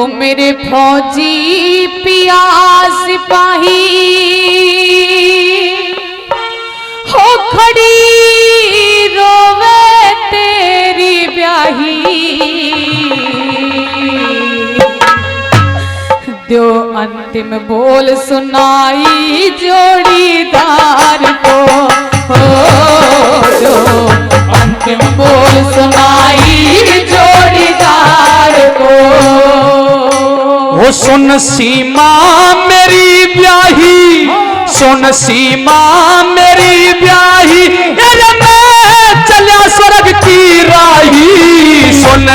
मेरे फौजी पिया सिपाही हो खड़ी रोवे तेरी ब्याही, दो अंतिम बोल सुनाई जोड़ीदार को, दो अंतिम बोल सुनाई जोड़ीदार को। वो सुन सीमा मेरी ब्याही, सुन सीमा मेरी ब्याही, मैं चलिया स्वर्ग की राही। सुन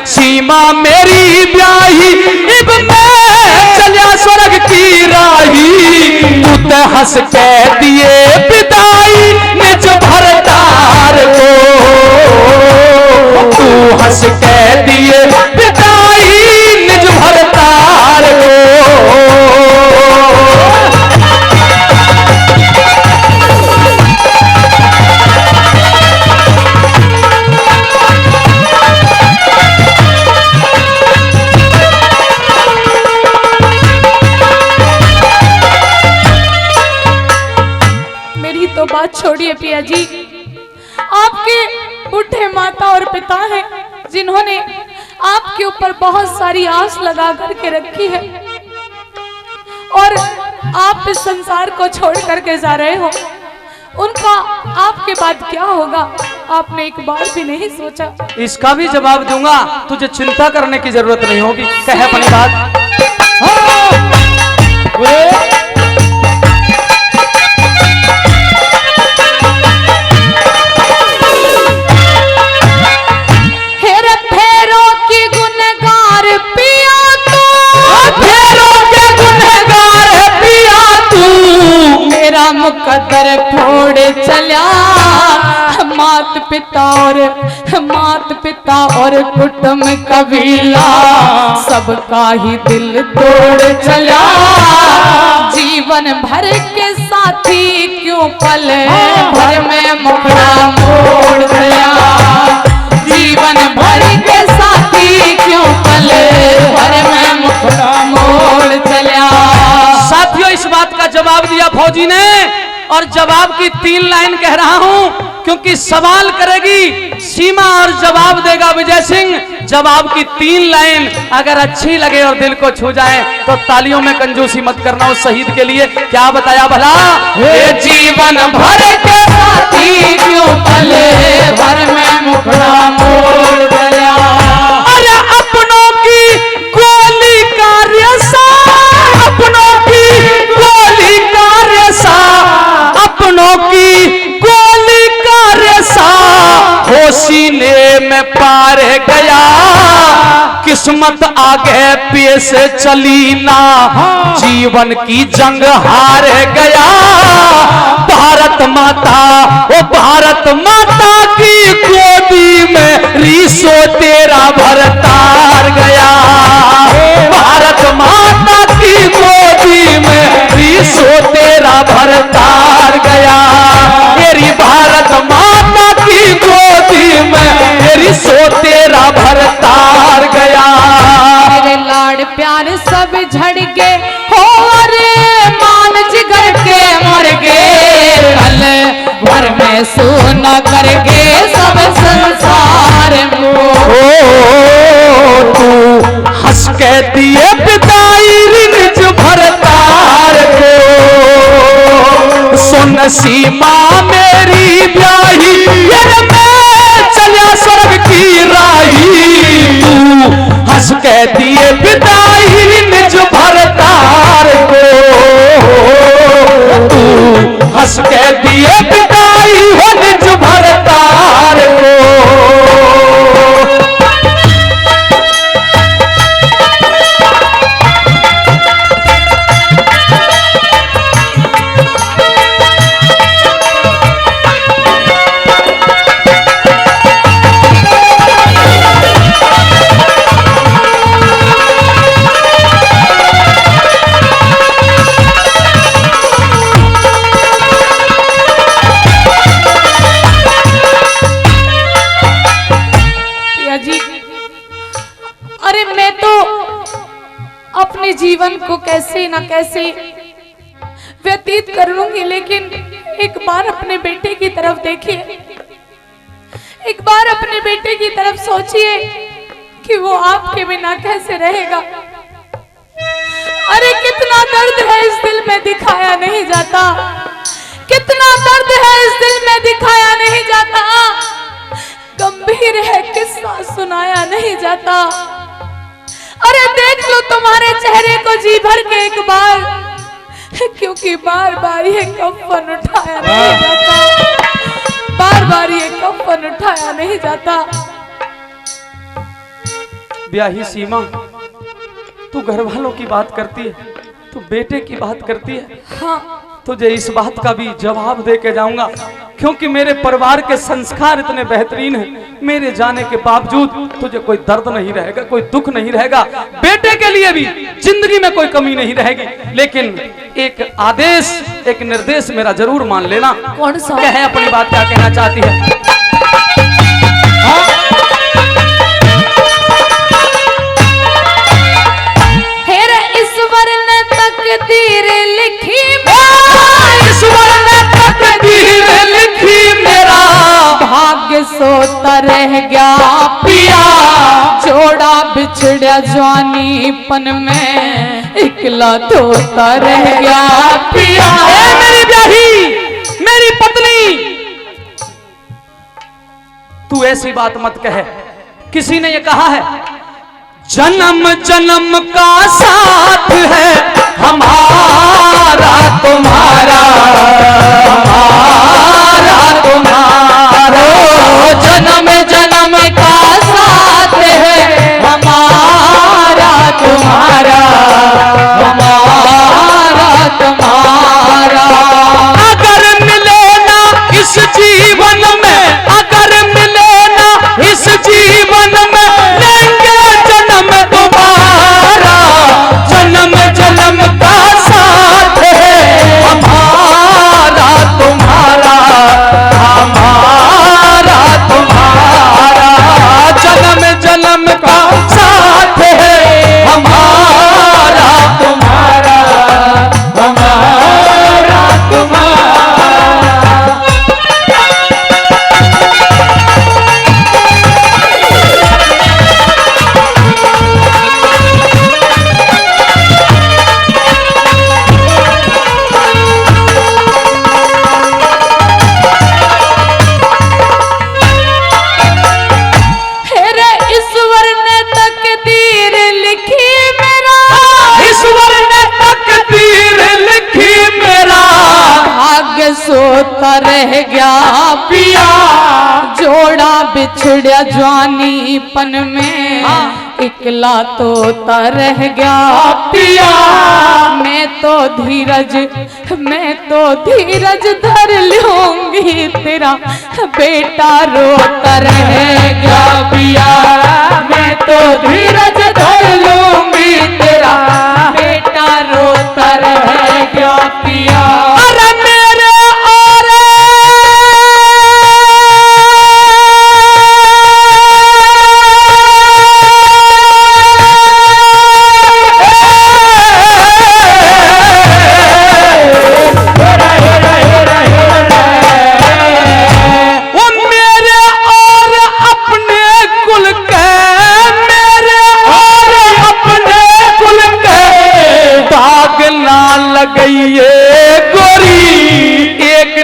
सीमा मेरी ब्याही, इब मैं चलिया स्वर्ग की राही। तू ते हंस के दिए विदाई निज भरतार को, तू हंस के दिए विदाई निज भरतार को। तो बात छोड़िए पिया जी, आपके बूढ़े माता और पिता हैं जिन्होंने आपके ऊपर बहुत सारी आस लगा करके रखी है और आप इस संसार को छोड़ करके जा रहे हो। उनका आपके बाद क्या होगा आपने एक बार भी नहीं सोचा? इसका भी जवाब दूंगा, तुझे चिंता करने की जरूरत नहीं होगी। कह अपनी बात। मुकद्दर फोड़ चला मात पिता और कुटुंब कबीला सबका ही दिल तोड़ चला। जीवन भर के साथी क्यों पल भर में मुखड़ा मोड़ दिया, जीवन भर के साथी क्यों पल भर में मुखड़ा मोड़ चला। साथियों, इस बात का जवाब दिया फौजी ने और जवाब की 3 लाइन कह रहा हूं क्योंकि सवाल करेगी सीमा और जवाब देगा विजय सिंह। जवाब की 3 लाइन अगर अच्छी लगे और दिल को छू जाए तो तालियों में कंजूसी मत करना उस शहीद के लिए। क्या बताया भला? हे जीवन भर के साथी क्यों पले भर में मुखड़ा मोड़ गया। अरे अपनों की गोली का रेसा, अपनों की गोली का रेसा, अपनों की गोली का रेसा हो सीने में पार गया। किस्मत आगे पीछे चली ना, जीवन की जंग हार गया। भारत माता, ओ भारत माता की गोदी में रीसो तेरा भरतार गया। भारत माता की गोदी में रीसो तेरा भरतार गया। मेरी भारत माता की गोदी में मेरी सो तेरा भरतार गया। मेरे लाड़ प्यार सब झड़ के हो रे मान जिगर के मर गए। कल भर में सोना करके सब संसार में तू हंस के दिए विदाई निज भरतार को। सुन सीमा मेरी ब्याही, मैं चलिया स्वर्ग की राही। तू हंस के दिए विदाई निज भरतार को। तू हंस के दिए विदाई हो निज भरतार को। अपने जीवन को कैसे न कैसे व्यतीत कर लूंगी, लेकिन एक बार अपने बेटे की तरफ देखिए, एक बार अपने बेटे की तरफ सोचिए कि वो आपके बिना कैसे रहेगा। अरे कितना दर्द है इस दिल में दिखाया नहीं जाता, कितना दर्द है इस दिल में दिखाया नहीं जाता, गंभीर है किस्सा सुनाया नहीं जाता। अरे देख लो तुम्हारे चेहरे को जी भर के एक बार, क्योंकि बार बार ये कफन उठाया नहीं जाता, बार बार ये कफन उठाया नहीं जाता। ब्याही सीमा, तू घर वालों की बात करती है, तू बेटे की बात करती है। हाँ, तुझे इस बात का भी जवाब दे के जाऊंगा, क्योंकि मेरे परिवार के संस्कार इतने बेहतरीन हैं। मेरे जाने के बावजूद तुझे कोई दर्द नहीं रहेगा, कोई दुख नहीं रहेगा, बेटे के लिए भी जिंदगी में कोई कमी नहीं रहेगी। लेकिन एक आदेश, एक निर्देश मेरा जरूर मान लेना। कौन सा? क्या है, अपनी बात क्या कहना चाहती है? तकदीर लिखी ईश्वर ने तकदीर लिखी, मेरा भाग्य सोता रह गया पिया, जोड़ा बिछड़ा जवानीपन में इकला तोता रह गया पिया। मेरी ब्याही, मेरी पत्नी, तू ऐसी बात मत कहे। किसी ने ये कहा है, जन्म जन्म का साथ है हमारा तुम्हारा, हमारा तुम्हारा, जन्म जन्म का साथ है हमारा तुम्हारा, हमारा तुम्हारा। अगर मिले ना इस जीवन में, अगर मिले ना इस जीवन में, लेंगे जन्म तुम्हारा, जन्म जन्म का साथ है हमारा तुम्हारा, हमारा तुम्हारा, जन्म जन्म का साथ है हमारा तुम्हारा, हमारा तुम्हारा। सोता रह गया पिया, जोड़ा बिछड़ा जवानीपन में इकला तोता रह गया पिया। मैं तो धीरज धर लूंगी, तेरा बेटा रोता रह गया पिया। मैं तो धीरज धर लूंगी, तेरा बेटा रोता रह गया पिया।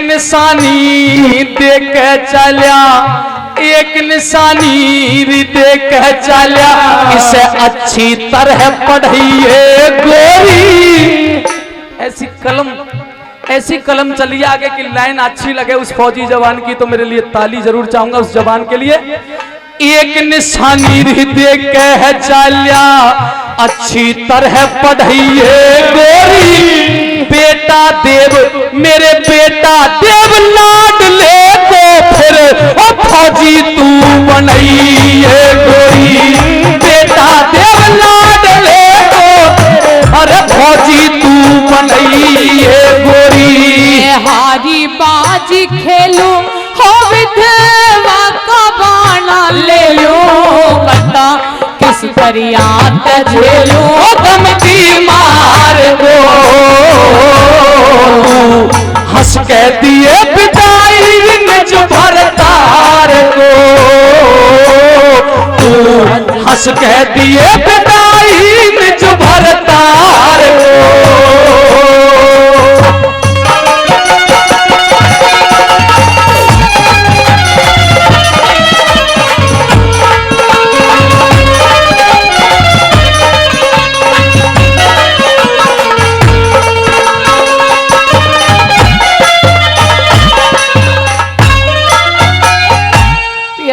निशानी देख चलिया, एक निशानी देख चलिया, इसे अच्छी तरह पढ़िए गोरी। ऐसी कलम चलिए आगे की लाइन अच्छी लगे उस फौजी जवान की, तो मेरे लिए ताली जरूर चाहूंगा उस जवान के लिए। एक निशानी देख चलिया, अच्छी तरह पढ़िए गोरी। बेटा देव, मेरे बेटा देव लाडले को फिर ओ फौजी तू बनइए गोरी। बेटा देव लाडले को अरे फौजी तू बनइए गोरी। हारी बाजी खेलू हो विधवा का बाणा ले लो, पता किस फरियाद झेलू। हंस के दिए विदाई निज भरतार को, तू हंस के दिए विदाई निज भरतार को।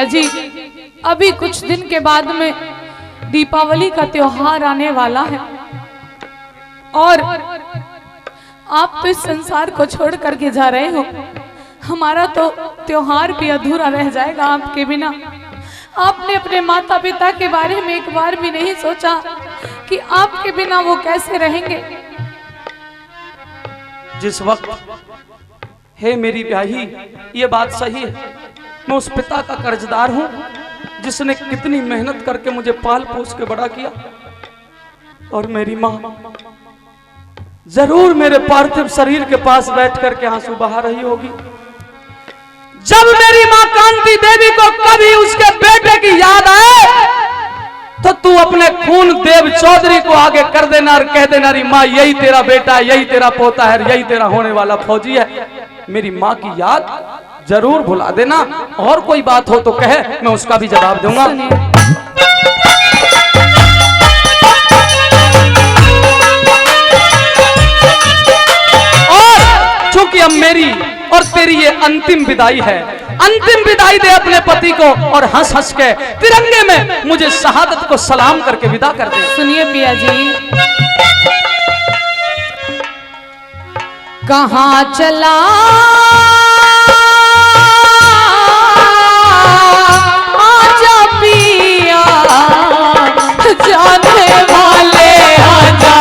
जी अभी कुछ दिन के बाद में दीपावली का त्योहार आने वाला है और आप तो इस संसार को छोड़ करके जा रहे हो। हमारा तो त्योहार भी अधूरा रह जाएगा आपके बिना। आपने अपने माता पिता के बारे में एक बार भी नहीं सोचा कि आपके बिना वो कैसे रहेंगे। जिस वक्त हे मेरी ब्याही, ये बात सही है, मैं उस पिता का कर्जदार हूं जिसने कितनी मेहनत करके मुझे पाल पोस के बड़ा किया। और मेरी मां जरूर मेरे पार्थिव शरीर के पास बैठ करके आंसू बहा रही होगी। जब मेरी मां कांति देवी को कभी उसके बेटे की याद आए तो तू अपने खून देव चौधरी को आगे कर देना और कह देना, री मां यही तेरा बेटा है, यही तेरा पोता है, यही तेरा होने वाला फौजी है। मेरी मां की याद जरूर भुला देना। और कोई बात हो तो कहे, मैं उसका भी जवाब दूंगा। और चूंकि अब मेरी और तेरी ये अंतिम विदाई है, अंतिम विदाई दे अपने पति को और हंस हंस के तिरंगे में मुझे शहादत को सलाम करके विदा कर दे। सुनिए पिया जी, कहाँ चला आजा पिया, जाने वाले आजा,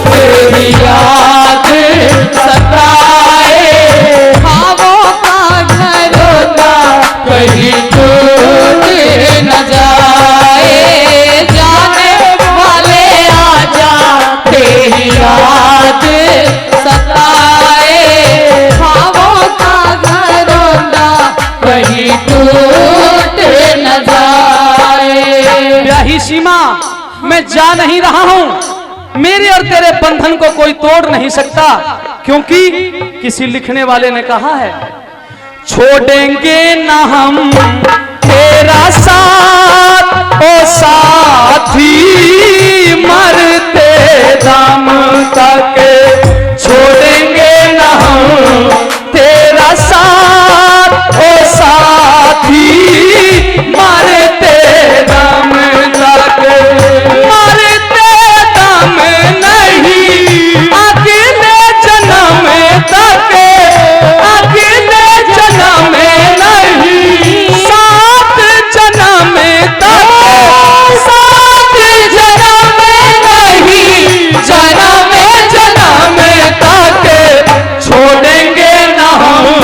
तेरी याद सताए, ख्वाबों का घर होता कहीं टूट न जाए, जाने वाले आजा, तेरी याद सताए, ख्वाबों का घर होता कहीं टूट न जाए। ब्याही सीमा, मैं जा नहीं रहा हूं। मेरे और तेरे बंधन को कोई तोड़ नहीं सकता, क्योंकि किसी लिखने वाले ने कहा है, छोड़ेंगे ना हम तेरा साथ ओ साथी, मरते दम तक छोड़ेंगे ना हम तेरा साथ ओ साथी, मरते दम तक, मरते दम नहीं अगले जन्म तक, अगले जन्म नहीं सात जन्म तक, सात जन्म नहीं जन्म जन्म तक छोड़ेंगे ना हम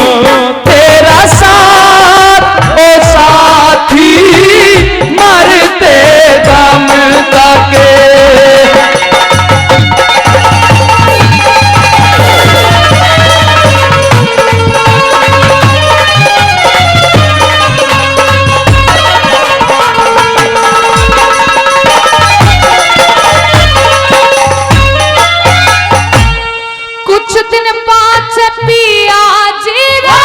तेरा साथ ओ साथी, मरते दम तक। कुछ दिन पाँच पिया जी रे,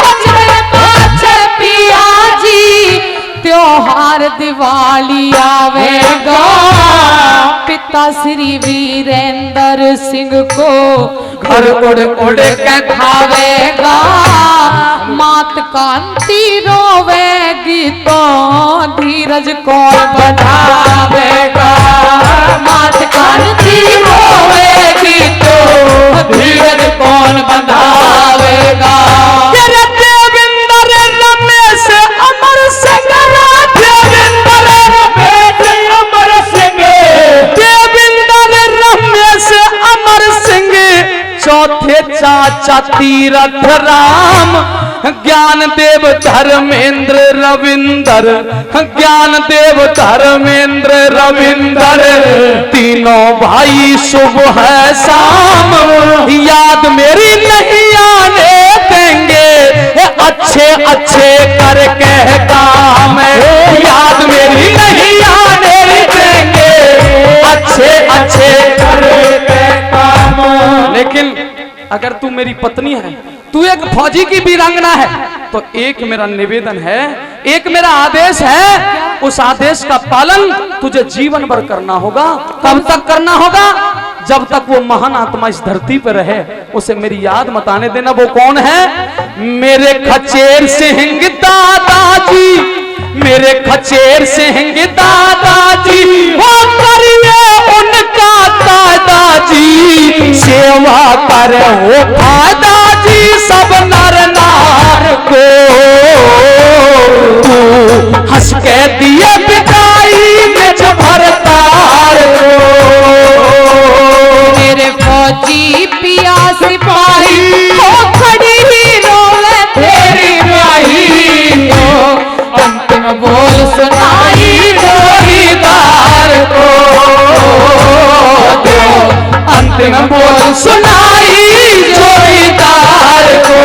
कुछ दिन पाँच पिया जी, त्योहार दिवाली आवेगा, पिता श्री वीरेंद्र सिंह को घर उड़ उड़ के खावेगा, मात कांति रोवेगी तो धीरज कौन बनावेगा, मात कांति रोवेगी तो धीरज कौन बंधावेगा। तेरे देवेंद्र रमेश अमर सिंह, देवेंद्र अमर सिंह, देवेंद्र रमेश अमर सिंह, चौथे चाचा तीरथ राम, ज्ञान देव धर्मेंद्र रविंदर, ज्ञान देव धर्मेंद्र रविंदर, तीनों भाई सुबह शाम, याद मेरी नहीं आने अच्छे अच्छे करके काम, याद मेरी नहीं आने देंगे अच्छे अच्छे करके काम। लेकिन अगर तू मेरी पत्नी है, तू एक फौजी की वीरांगना है, तो एक मेरा निवेदन है, एक मेरा आदेश है, उस आदेश का पालन तुझे जीवन भर करना होगा। कब तक करना होगा? जब तक वो महान आत्मा इस धरती पर रहे, उसे मेरी याद मत आने देना। वो कौन है? मेरे खचेर सिंह दादाजी, मेरे खचेर सिंह दादाजी, वो करिए उनका दादाजी, सेवा करे हो दादाजी सब नर नार को। तू हंस के दिए बिदाई में भरतार को। मेरे फौजी पिया सिपाही हो खड़ी ही रोवे तेरी ब्याही को, अंतिम बोल सुनाई जोड़ीदार को, अंतिम बोल सुनाई जोड़ीदार को।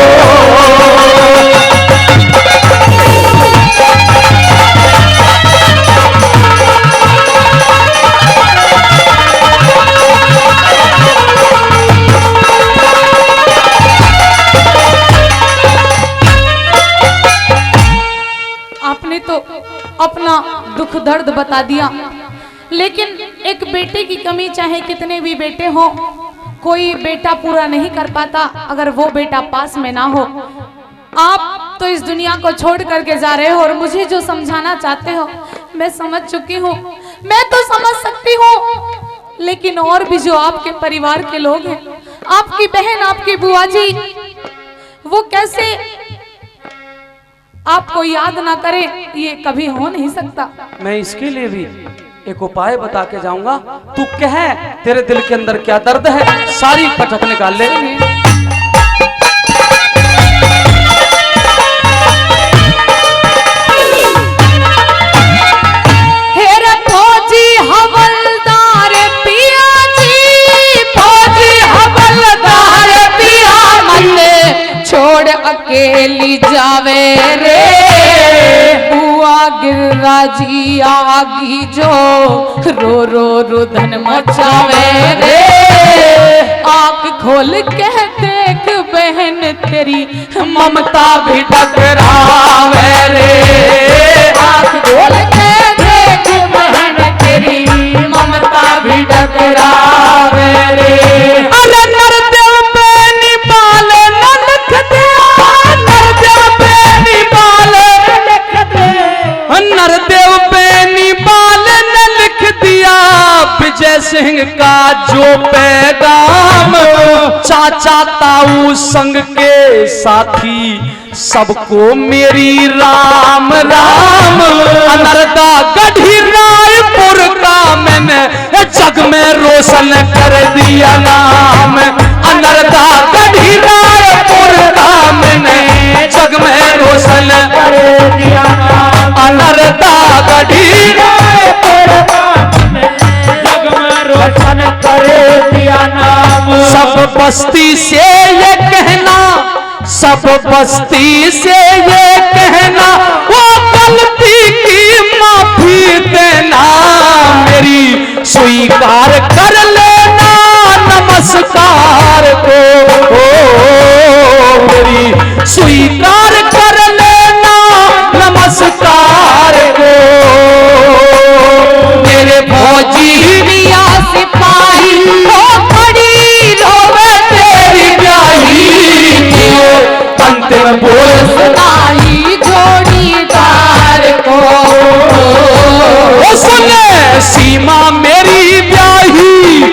आपने तो अपना दुख दर्द बता दिया, लेकिन एक बेटे की कमी चाहे कितने भी बेटे हो, कोई बेटा पूरा नहीं कर पाता अगर वो बेटा पास में ना हो। आप तो इस दुनिया को छोड़ करके जा रहे हो और मुझे जो समझाना चाहते हो मैं समझ चुकी हूँ, मैं तो समझ सकती हूँ, लेकिन और भी जो आपके परिवार के लोग हैं, आपकी बहन, आपकी बुआ जी, वो कैसे आपको याद ना करे, ये कभी हो नहीं सकता। मैं इसके लिए भी एक उपाय बता के जाऊंगा। तू कह तेरे दिल के अंदर क्या दर्द है, सारी पटक निकाल ले। हेरा फौजी हवलदार पिया जी, फौजी हवलदार पिया, मन छोड़ अकेली जावे रे, बुआ गिरिराजी आगी जो रो रो रुदन मचावे रे। आँख खोल के देख बहन तेरी ममता भी टकरावे रे, आँख खोल के देख बहन तेरी ममता भी टकरावे रे। अरे नरदेव पे निपाल न लिख दिया, नरदेव पे निपाल लिख दे, नरदेव पे निपाल न लिख दिया, विजय सिंह का जो पैगाम, चाचा ताऊ संग के साथी सबको मेरी राम राम। अनरदा गढ़ी रायपुर का मैंने जग में रोशन कर दिया नाम, अनरदा गढ़ी रायपुर का मैंने जग में रोशन कर दिया नाम, अनरदा गढ़ी रायपुर का जग में रोशन कर दिया नाम। सब बस्ती से ये कहना, सब बस्ती से ये कहना, वो गलती की माफी देना, मेरी स्वीकार कर लेना नमस्कार को, मेरी स्वीकार कर लेना नमस्कार को। मेरे फौजी पिया सिपाही हो खड़ी रोवे तेरी ब्याही को, अंतिम बोल सुनाई जोड़ीदार को। सुने सीमा मेरी ब्याही,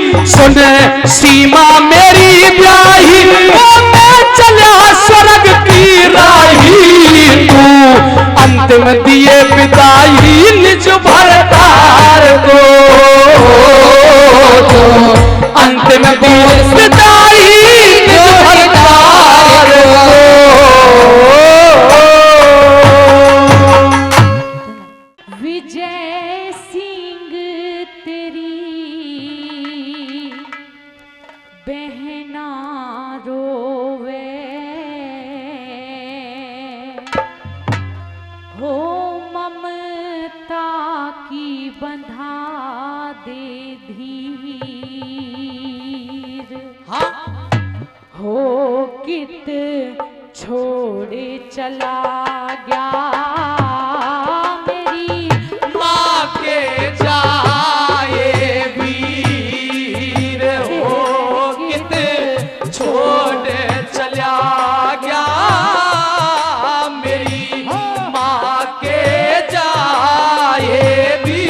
चला गया मेरी माँ के जाए वीर हो कित छोड़ चला गया मेरी माँ के जाए वीर।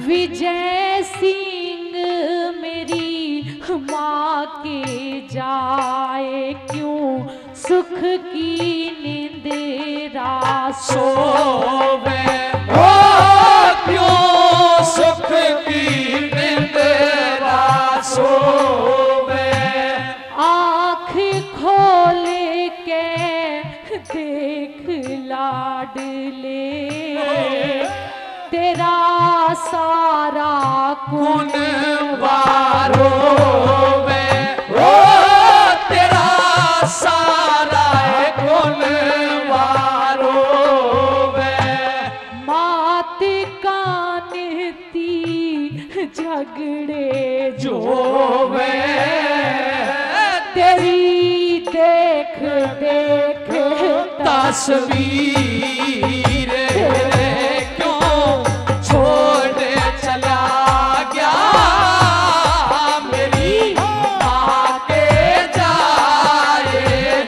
विजय सिंह मेरी माँ के जाए क्यों सुख की निंद्रा सोवे हो क्यों सुख की निंद्रा सोवे। आँख खोल के देख लाडले तेरा सारा कुन वारो वे हो तेरा सारा कुन वारो वे। मात कानती झगड़े जो वे तेरी देख देख तस्वीर क्यों छोड़ चला गया मेरी माँ के जाए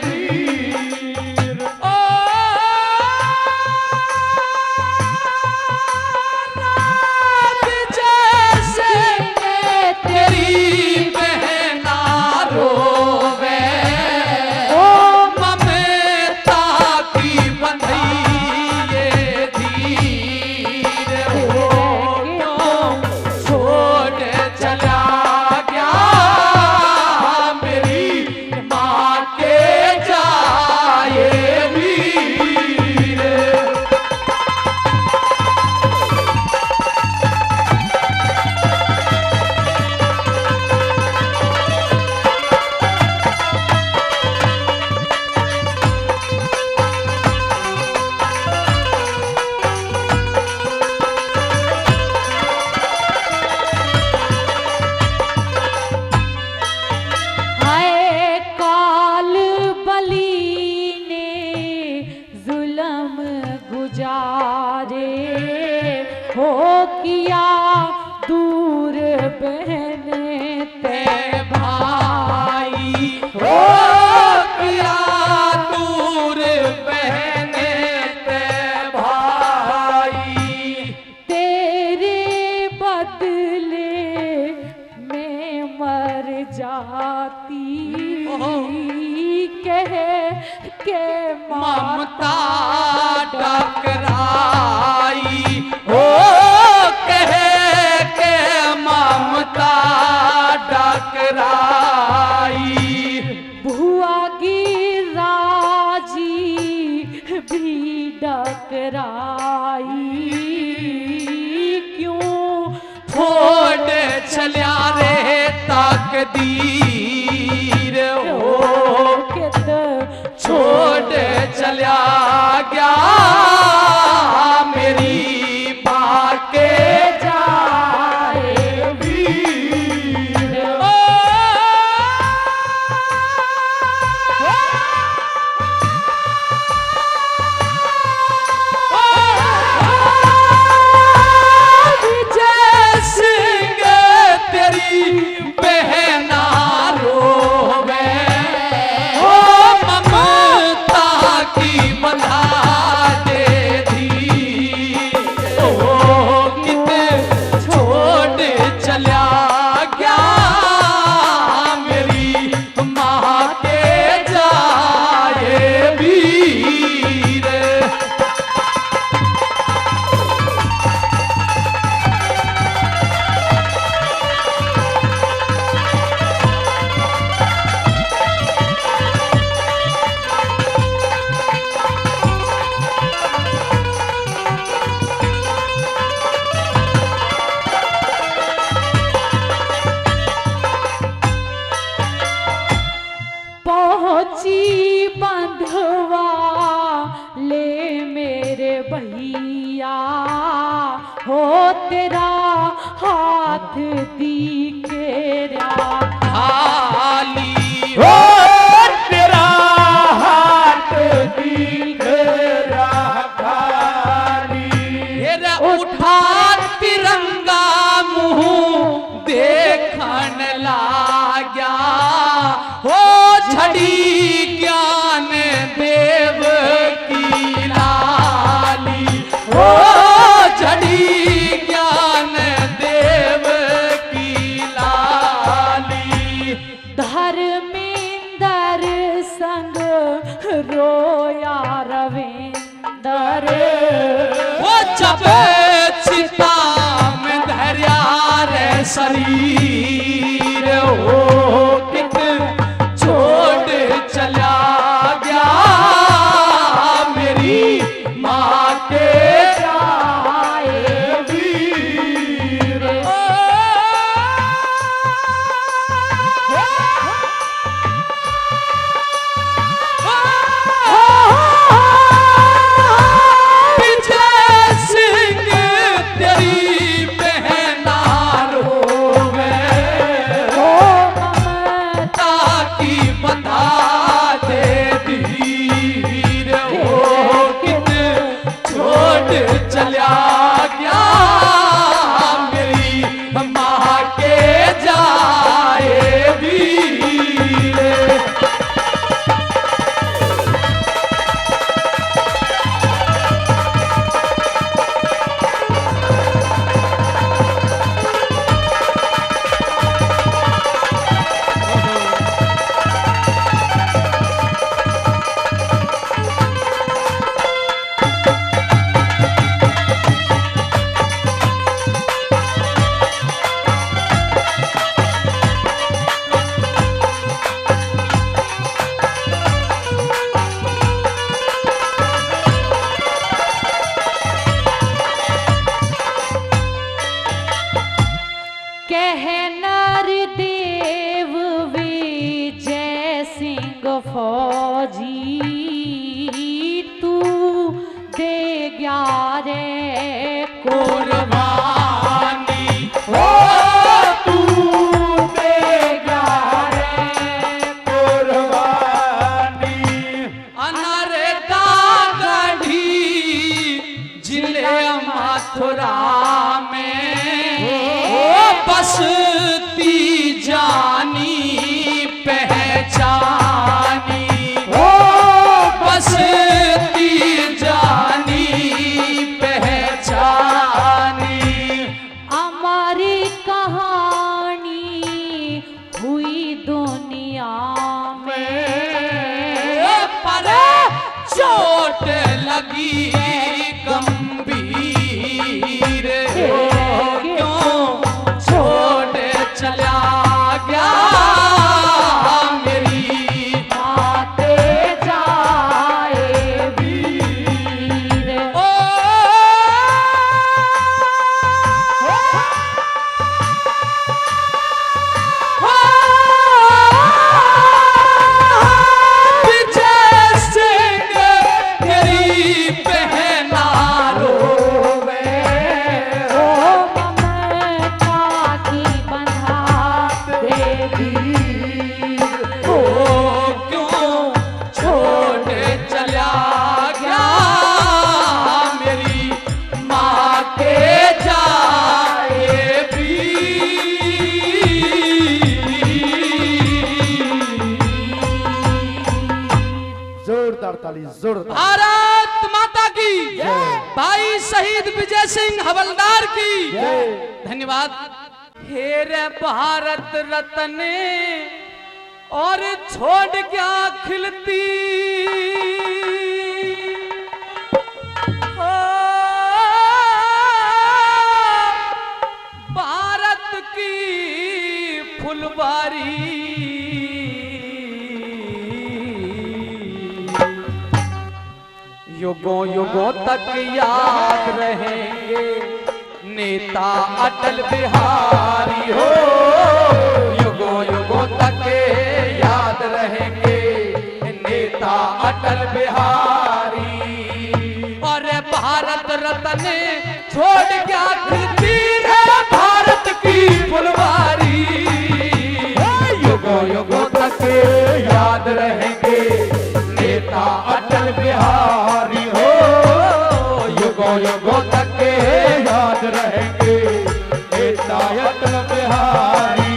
वीर। ओ रात जैसे तेरी बहना रोवे ओ ममता की बंधी ये धीर हो क्यों छोड़ चला गया मेरी माँ के जाए वीर। हाय काल बली ने जुल्म गुजारे हो किया दूर बहन ते भाई हो किया दूर बहने ते भाई। तेरे बदले में मर जाती कह के ममता टकराई हो कह के ममता टकराई। भुआ की राजी भी डकराई क्यों छोड़ चलिया रे तकदीर हो कित छोड़ चलिया गया मेरी माँ के जाए वीर। ओ विजय सिंह तेरी बहना रोवे ओ ममता की बंधा सोची बंधवा ले मेरे भैया हो तेरा हाथ दिखे खाली हो तेरा हाथ दिख रहा खाली। तेरा उठा तिरंगा मुंह देखन लाग्या हो छड़ी ज्ञान देव की लाली हो छड़ी ज्ञान देव की लाली। धर्मेंद्र संग रोया रविंदर वो जब चिता में धैर्या रे शरीर हो कित छोड़ चला गया मेरी माँ के जाए वीर विजय सिंह तेरी बहना रोवे ताकि बता दे धीर हो कित छोड़ चला गया मेरी माँ के जाए वीर। कहनर देव विजय सिंह फौजी तू दे ग्यारे कुर्बानी हो तू देगा रे कुर्बानी। अनरदा गढ़ी जिले मथुरा में बसती जानी पहचानी हो बसती जानी पहचानी। हमारी कहानी हुई दुनिया में पर चोट लगी गंभीर हो क्यों छोड़ चला गया मेरी आते जाए वीर ओ विजय सिंह तेरी बहना रोवे ओ ममता की बंधा वीर ओ क्यों छोड़ चला गया मेरी माँ के जाए जोरदार ताली जोरदार। भारत माता की भाई शहीद विजय सिंह हवलदार की जय। धन्यवाद। हेर भारत रत्न और छोड़ क्या खिलती हो, भारत की फुलवारी युगों युगों तक याद रहेंगे नेता अटल बिहारी हो, युगों युगों तक याद रहेंगे अटल बिहारी। और भारत रत्न छोड़ क्या कृति है भारत की फुलवारी। युगों युगों तक याद रहेंगे नेता अटल बिहारी हो। युगों युगों तक याद रहेंगे नेता अटल बिहारी।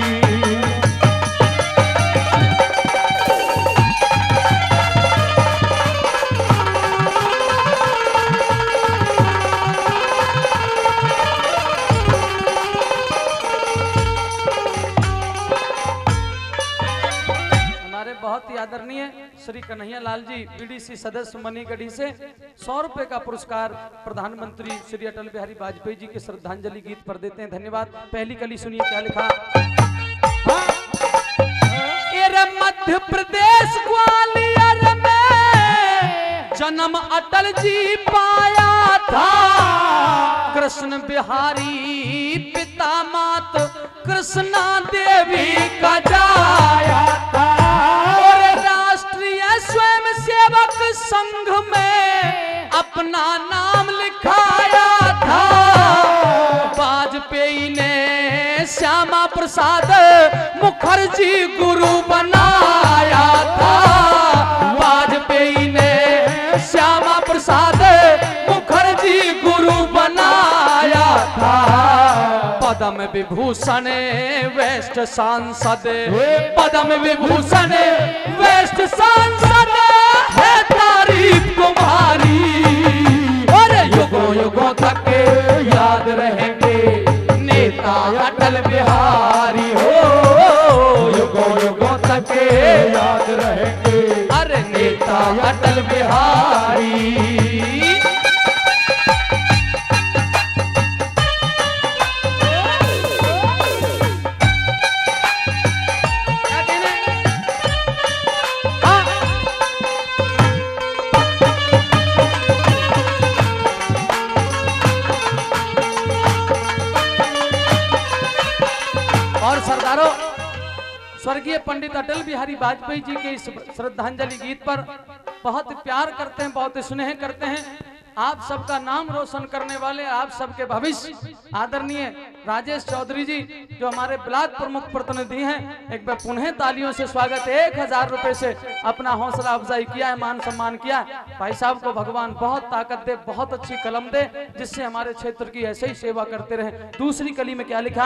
बहुत ही आदरणीय श्री कन्हैया लाल जी बीडीसी सदस्य मनीगढ़ी से 100 रुपए का पुरस्कार प्रधानमंत्री श्री अटल बिहारी वाजपेयी जी के श्रद्धांजलि गीत पर देते हैं। धन्यवाद। पहली कली सुनिए क्या लिखा। मध्य प्रदेश ग्वालियर में जन्म अटल जी पाया था। कृष्ण बिहारी पिता मात कृष्णा देवी का जाया था। और राष्ट्रीय स्वयं सेवक संघ में अपना नाम लिखाया था। वाजपेयी ने श्यामा प्रसाद मुखर्जी गुरु बनाया था। वाजपेयी ने श्यामा प्रसाद मुखर्जी गुरु बनाया था। पद्म विभूषण वेस्ट सांसद, पद्म विभूषण वेस्ट सांसद है तारीफ तुम्हारी। और युगों युगों तक याद रहेंगे नेता अटल बिहारी हो। युगों युगों तक याद रहेंगे अरे नेता अटल बिहारी। और सरदारों, स्वर्गीय पंडित अटल बिहारी वाजपेयी जी के इस श्रद्धांजलि गीत पर बहुत प्यार करते हैं, बहुत स्नेह करते हैं। आप सबका नाम रोशन करने वाले, आप सबके भविष्य आदरणीय राजेश चौधरी जी जो हमारे ब्लॉक प्रमुख प्रतिनिधि हैं, एक बार पुनः तालियों से स्वागत। 1000 रुपए से अपना हौसला अफजाई किया है, मान सम्मान किया। भाई साहब को भगवान बहुत ताकत दे, बहुत अच्छी कलम दे, जिससे हमारे क्षेत्र की ऐसे ही सेवा करते रहे। दूसरी कली में क्या लिखा।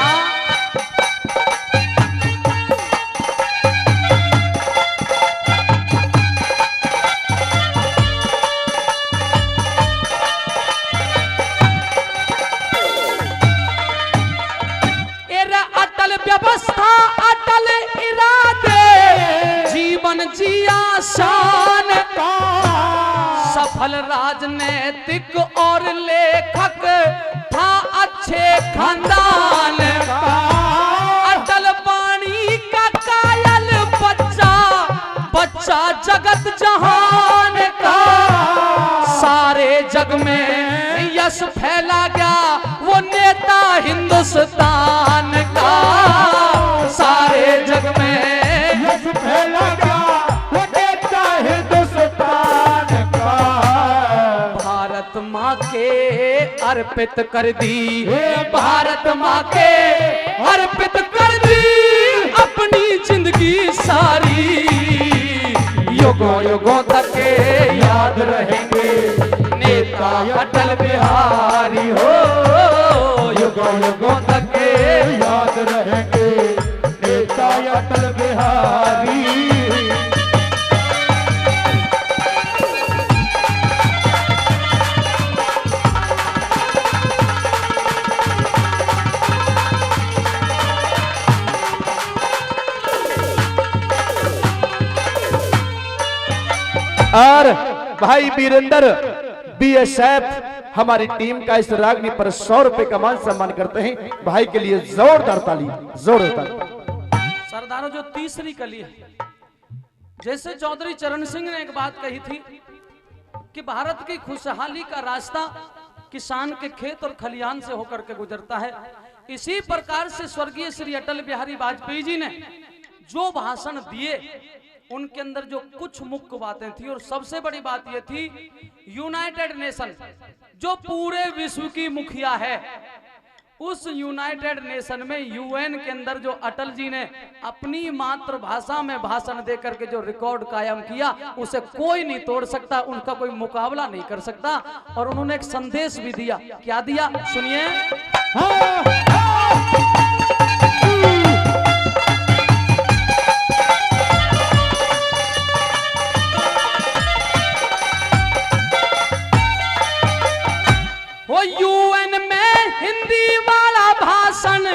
व्यवस्था अटल इरादे जीवन जिया शान का। सफल राजनीतिक और लेखक था अच्छे खानदान का। अटल वाणी का कायल बच्चा, बच्चा जगत जहान का। सारे जग में यश फैला गया वो नेता हिंदुस्तान का। सारे जग में यश फैला गया वो नेता हिंदुस्तान का। भारत माँ के अर्पित कर दी, भारत माँ के अर्पित कर दी अपनी जिंदगी सारी। युगों युगों तक याद रहेंगे नेता अटल बिहारी हो। युगों युगों तक याद रहेंगे नेता अटल बिहारी। और भाई वीरेंद्र बीएसएफ हमारी टीम का इस रागनी पर 100 रुपए का मान सम्मान करते हैं। भाई के लिए जोरदार ताली, जोरदार ताली। सरदारों, जो तीसरी कली है, जैसे चौधरी चरण सिंह ने एक बात कही थी कि भारत की खुशहाली का रास्ता किसान के खेत और खलियान से होकर के गुजरता है। इसी प्रकार से स्वर्गीय श्री अटल बिहारी वाजपेयी जी ने जो भाषण दिए उनके अंदर जो कुछ मुख्य बातें थी, और सबसे बड़ी बात यह थी, यूनाइटेड नेशन जो पूरे विश्व की मुखिया है, उस यूनाइटेड नेशन में यूएन के अंदर जो अटल जी ने अपनी मातृभाषा में भाषण देकर के जो रिकॉर्ड कायम किया, उसे कोई नहीं तोड़ सकता, उनका कोई मुकाबला नहीं कर सकता। और उन्होंने एक संदेश भी दिया। क्या दिया, सुनिए। वो यूएन में हिंदी वाला भाषण,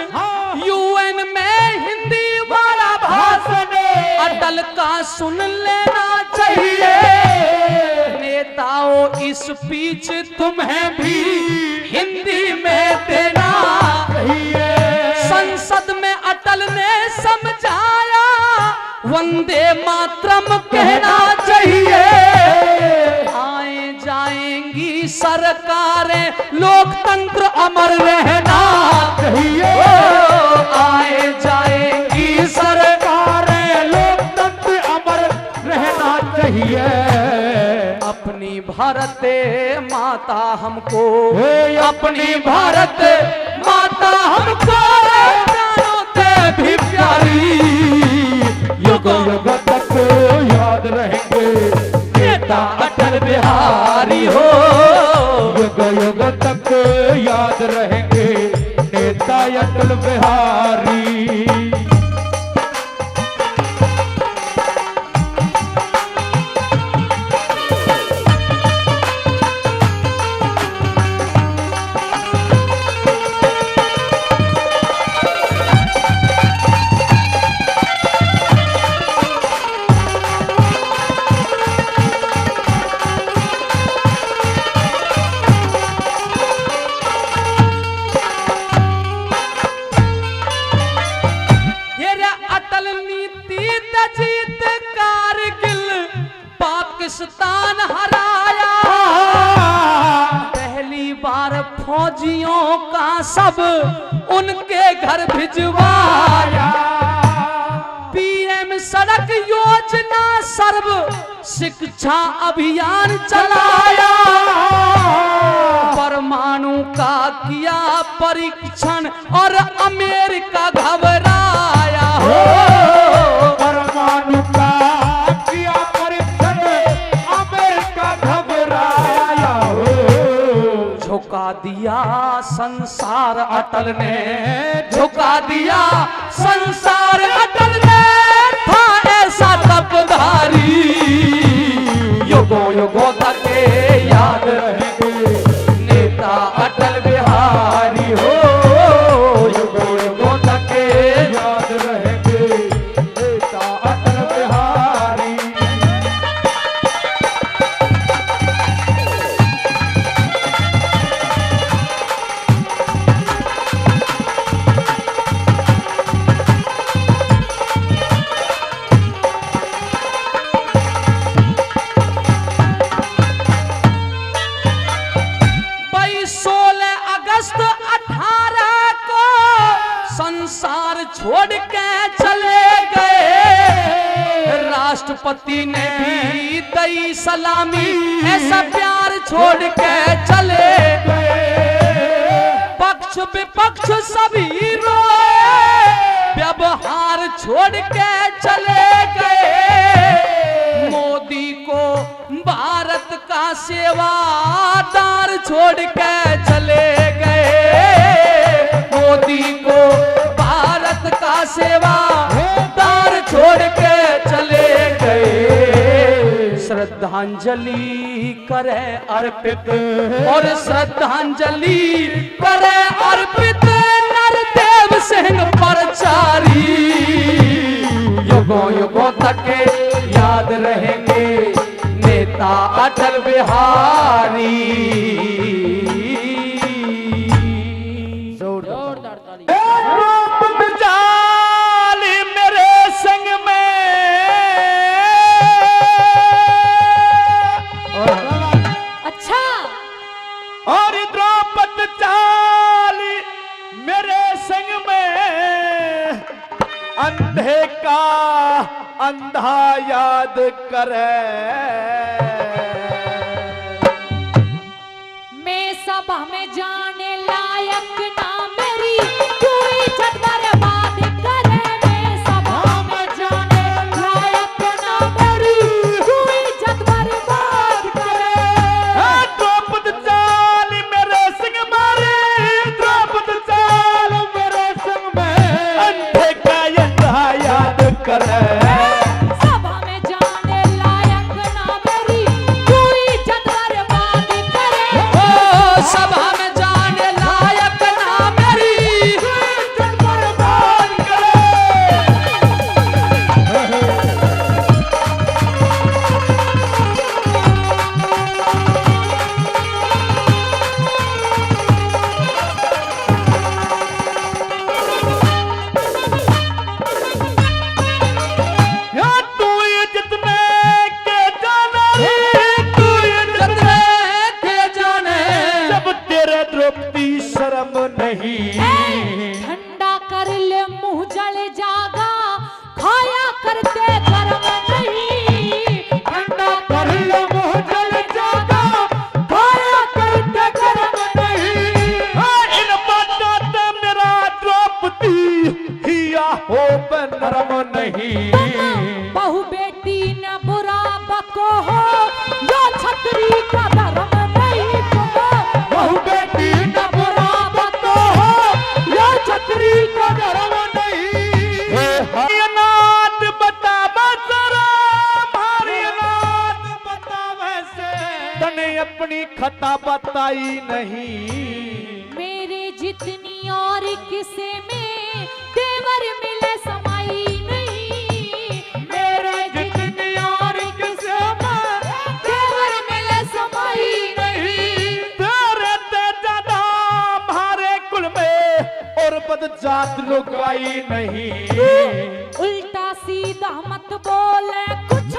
यूएन में हिंदी वाला भाषण अटल का सुन लेना चाहिए। नेताओं इस स्पीच तुम्हें भी हिंदी में देना चाहिए। संसद में अटल ने समझाया, वंदे मातरम कहना चाहिए। आए जाएंगी सरकारें, लोकतंत्र अमर रहना चाहिए। आए जाएंगी सरकारें, लोकतंत्र अमर रहना चाहिए। अपनी भारत माता हमको, अपनी भारत माता हमको प्राणों से भी प्यारी। युग युग तक याद रहेंगे नेता अटल बिहारी हो। युग युग तक याद रहेंगे नेता अटल बिहारी। पाकिस्तान हराया, पहली बार फौजियों का सब उनके घर भिजवाया। पीएम सड़क योजना, सर्व शिक्षा अभियान चलाया। परमाणु का किया परीक्षण और अमेरिका घबराया। परमाणु का किया परीक्षण, अमेरिका घबराया। झुका दिया संसार अटल ने, झुका दिया संसार अटल ने, था ऐसा तपधारी। युगों युगों तक याद रहेंगे नेता अटल बिहारी हो। युगों युगों तक याद रहेंगे नेता अटल बिहारी। संसार छोड़ के चले गए, राष्ट्रपति ने भी दई सलामी, ऐसा प्यार छोड़ के चले गए। पक्ष विपक्ष सभी रोए, व्यवहार छोड़ के चले गए। मोदी को भारत का सेवादार छोड़ के चले गए। मोदी को भारत का सेवादार छोड़ के चले गए। श्रद्धांजलि करे अर्पित, और श्रद्धांजलि करे अर्पित नरदेव सिंह परचारी। युगों युगों तक याद रहेंगे नेता अटल बिहारी। मेरे संग में अच्छा, और द्रौपदी चाली मेरे संग में, अंधे का अंधा या याद करे। मैं सभा में जाने लायक ना मेरी कोई इज्जत बर्बाद करे। मैं सभा में जाने लायक ना मेरी कोई इज्जत बर्बाद करे। द्रौपद चाल मेरे संग मारे, द्रौपद चाल मेरे संग में अंधे का अंधा याद करे। सभा में जाने लायक ना मेरी कोई इज्जत बर्बाद करे। ओ सभा में जाने लायक ना मेरी इज्जत बर्बाद करे। या तू इज्जत में के जाना रे, तू इज्जत में के जाने। जब तेरे द्रौपदी शर्म नहीं, ठंडा कर ले मुंह जल जागा खाया करते कर्म नहीं। ठंडा कर ले मुंह जल जागा खाया करते कर्म नहीं। इन बातों से मेरा द्रौपदी हिया हो नरम नहीं। बहु बेटी न बुरा बको हो यो छतरी का धर्म नहीं। बहु बेटी न बुरा बको हो यो छतरी का धर्म नहीं। नाथ बतावे जरा, भारी नाथ बतावे से तने अपनी खता बताई नहीं। मेरे जितनी और किसे में तेवर मिले समाई नहीं। मेरे जितनी और किसे में तेवर मिले समाई नहीं। तेरे ते ज्यादा हमारे कुल में और बद जात लुगाई नहीं। उल्टा सीधा मत बोले कुछ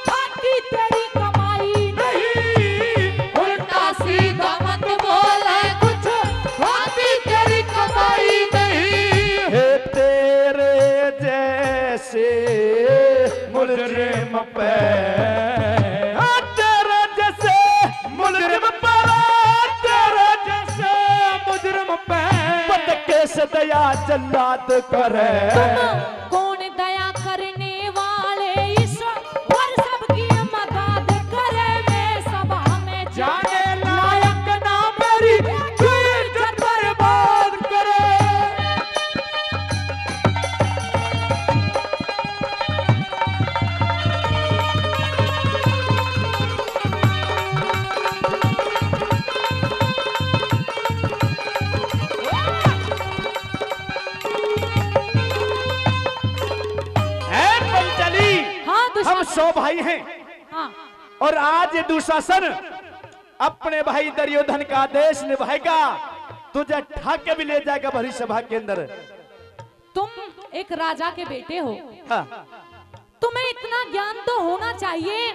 खाती तेरी कमाई नहीं। उल्टा सीधा मत बोले कुछ खाती तेरी कमाई नहीं। हे तेरे जैसे मुजरिम पे, हाँ तेरे जैसे मुजरिम पर, तेरे जैसे मुजरिम पे पद कैसे दया जल्लाद करे। कौन दया करने वाले ईश्वर सबकी मदद करे। मैं सभा में जाने लायक ना मेरी कोई इज्जत बर्बाद करे। है पंचली, हाँ हम दुश्मन 100 भाई हैं हाँ और आज ये दुशासन अपने भाई दुर्योधन का आदेश निभाएगा, तुझे ठाके भी ले जाएगा भरी सभा के अंदर। तुम एक राजा के बेटे हो। हाँ। तुम्हें इतना ज्ञान तो होना चाहिए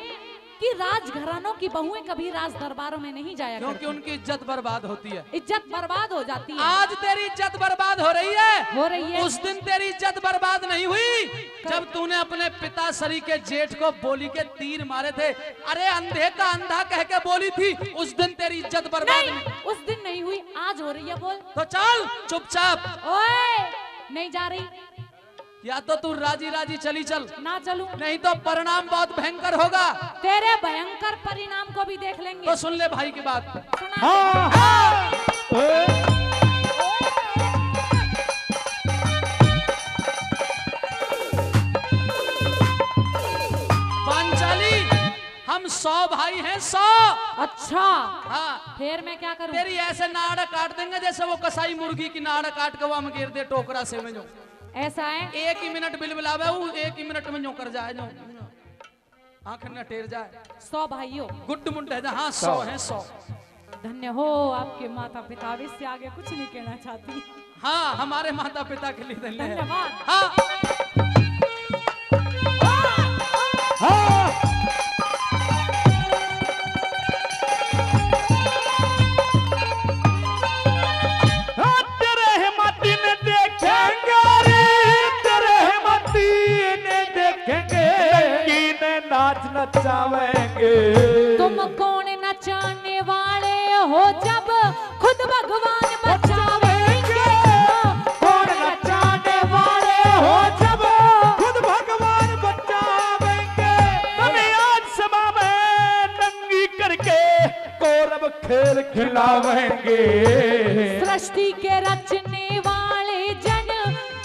कि राजघरानों की बहुएं कभी राज दरबारों में नहीं जाया क्योंकि करती। उनकी इज्जत बर्बाद होती है। इज्जत बर्बाद हो जाती है। आज तेरी इज्जत बर्बाद हो रही है। हो रही है। उस दिन तेरी इज्जत बर्बाद नहीं हुई जब तूने अपने पिता सरी के जेठ को बोली के तीर मारे थे। अरे अंधे का अंधा कह के बोली थी, उस दिन तेरी इज्जत बर्बाद नहीं, उस दिन नहीं हुई, आज हो रही है। बोल तो चल चुपचाप, ओए, नहीं जा रही। या तो तू राजी राजी चली चल, ना चलूं नहीं तो परिणाम बहुत भयंकर होगा। तेरे भयंकर परिणाम को भी देख लेंगे। तो सुन ले भाई की बात। सुना हाँ। हाँ। पांचाली, हम 100 भाई हैं, 100। अच्छा, हाँ, फिर मैं क्या करूं? तेरी ऐसे नाड़ा काट देंगे जैसे वो कसाई मुर्गी की नाड़ा काट के वो हम गिर दे टोकरा से में जो। ऐसा है? एक ही मिनट बिलबिलावे वो, एक ही मिनट में जो कर जाए, जो आंख न टेर जाए। 100 भाइयों, गुड मुंड है। हाँ 100 है, 100। धन्य हो आपके माता पिता। इससे आगे कुछ नहीं कहना चाहती। हाँ, हमारे माता पिता के लिए धन्य है। धन्यवाद। हाँ, हाँ। हाँ, तेरे हिम्मती ने देखेंगे रे, तेरे हिम्मती ने देखेंगे, नंगी ने ना तुम कौन नचाने वाले हो जब खुद भगवान बचावेंगे। कौन नचाने वाले हो जब खुद भगवान बचावेंगे। तुम्हें आज सभा में नंगी करके कौरव खेल खिलावेंगे। सृष्टि के रचने वाले जन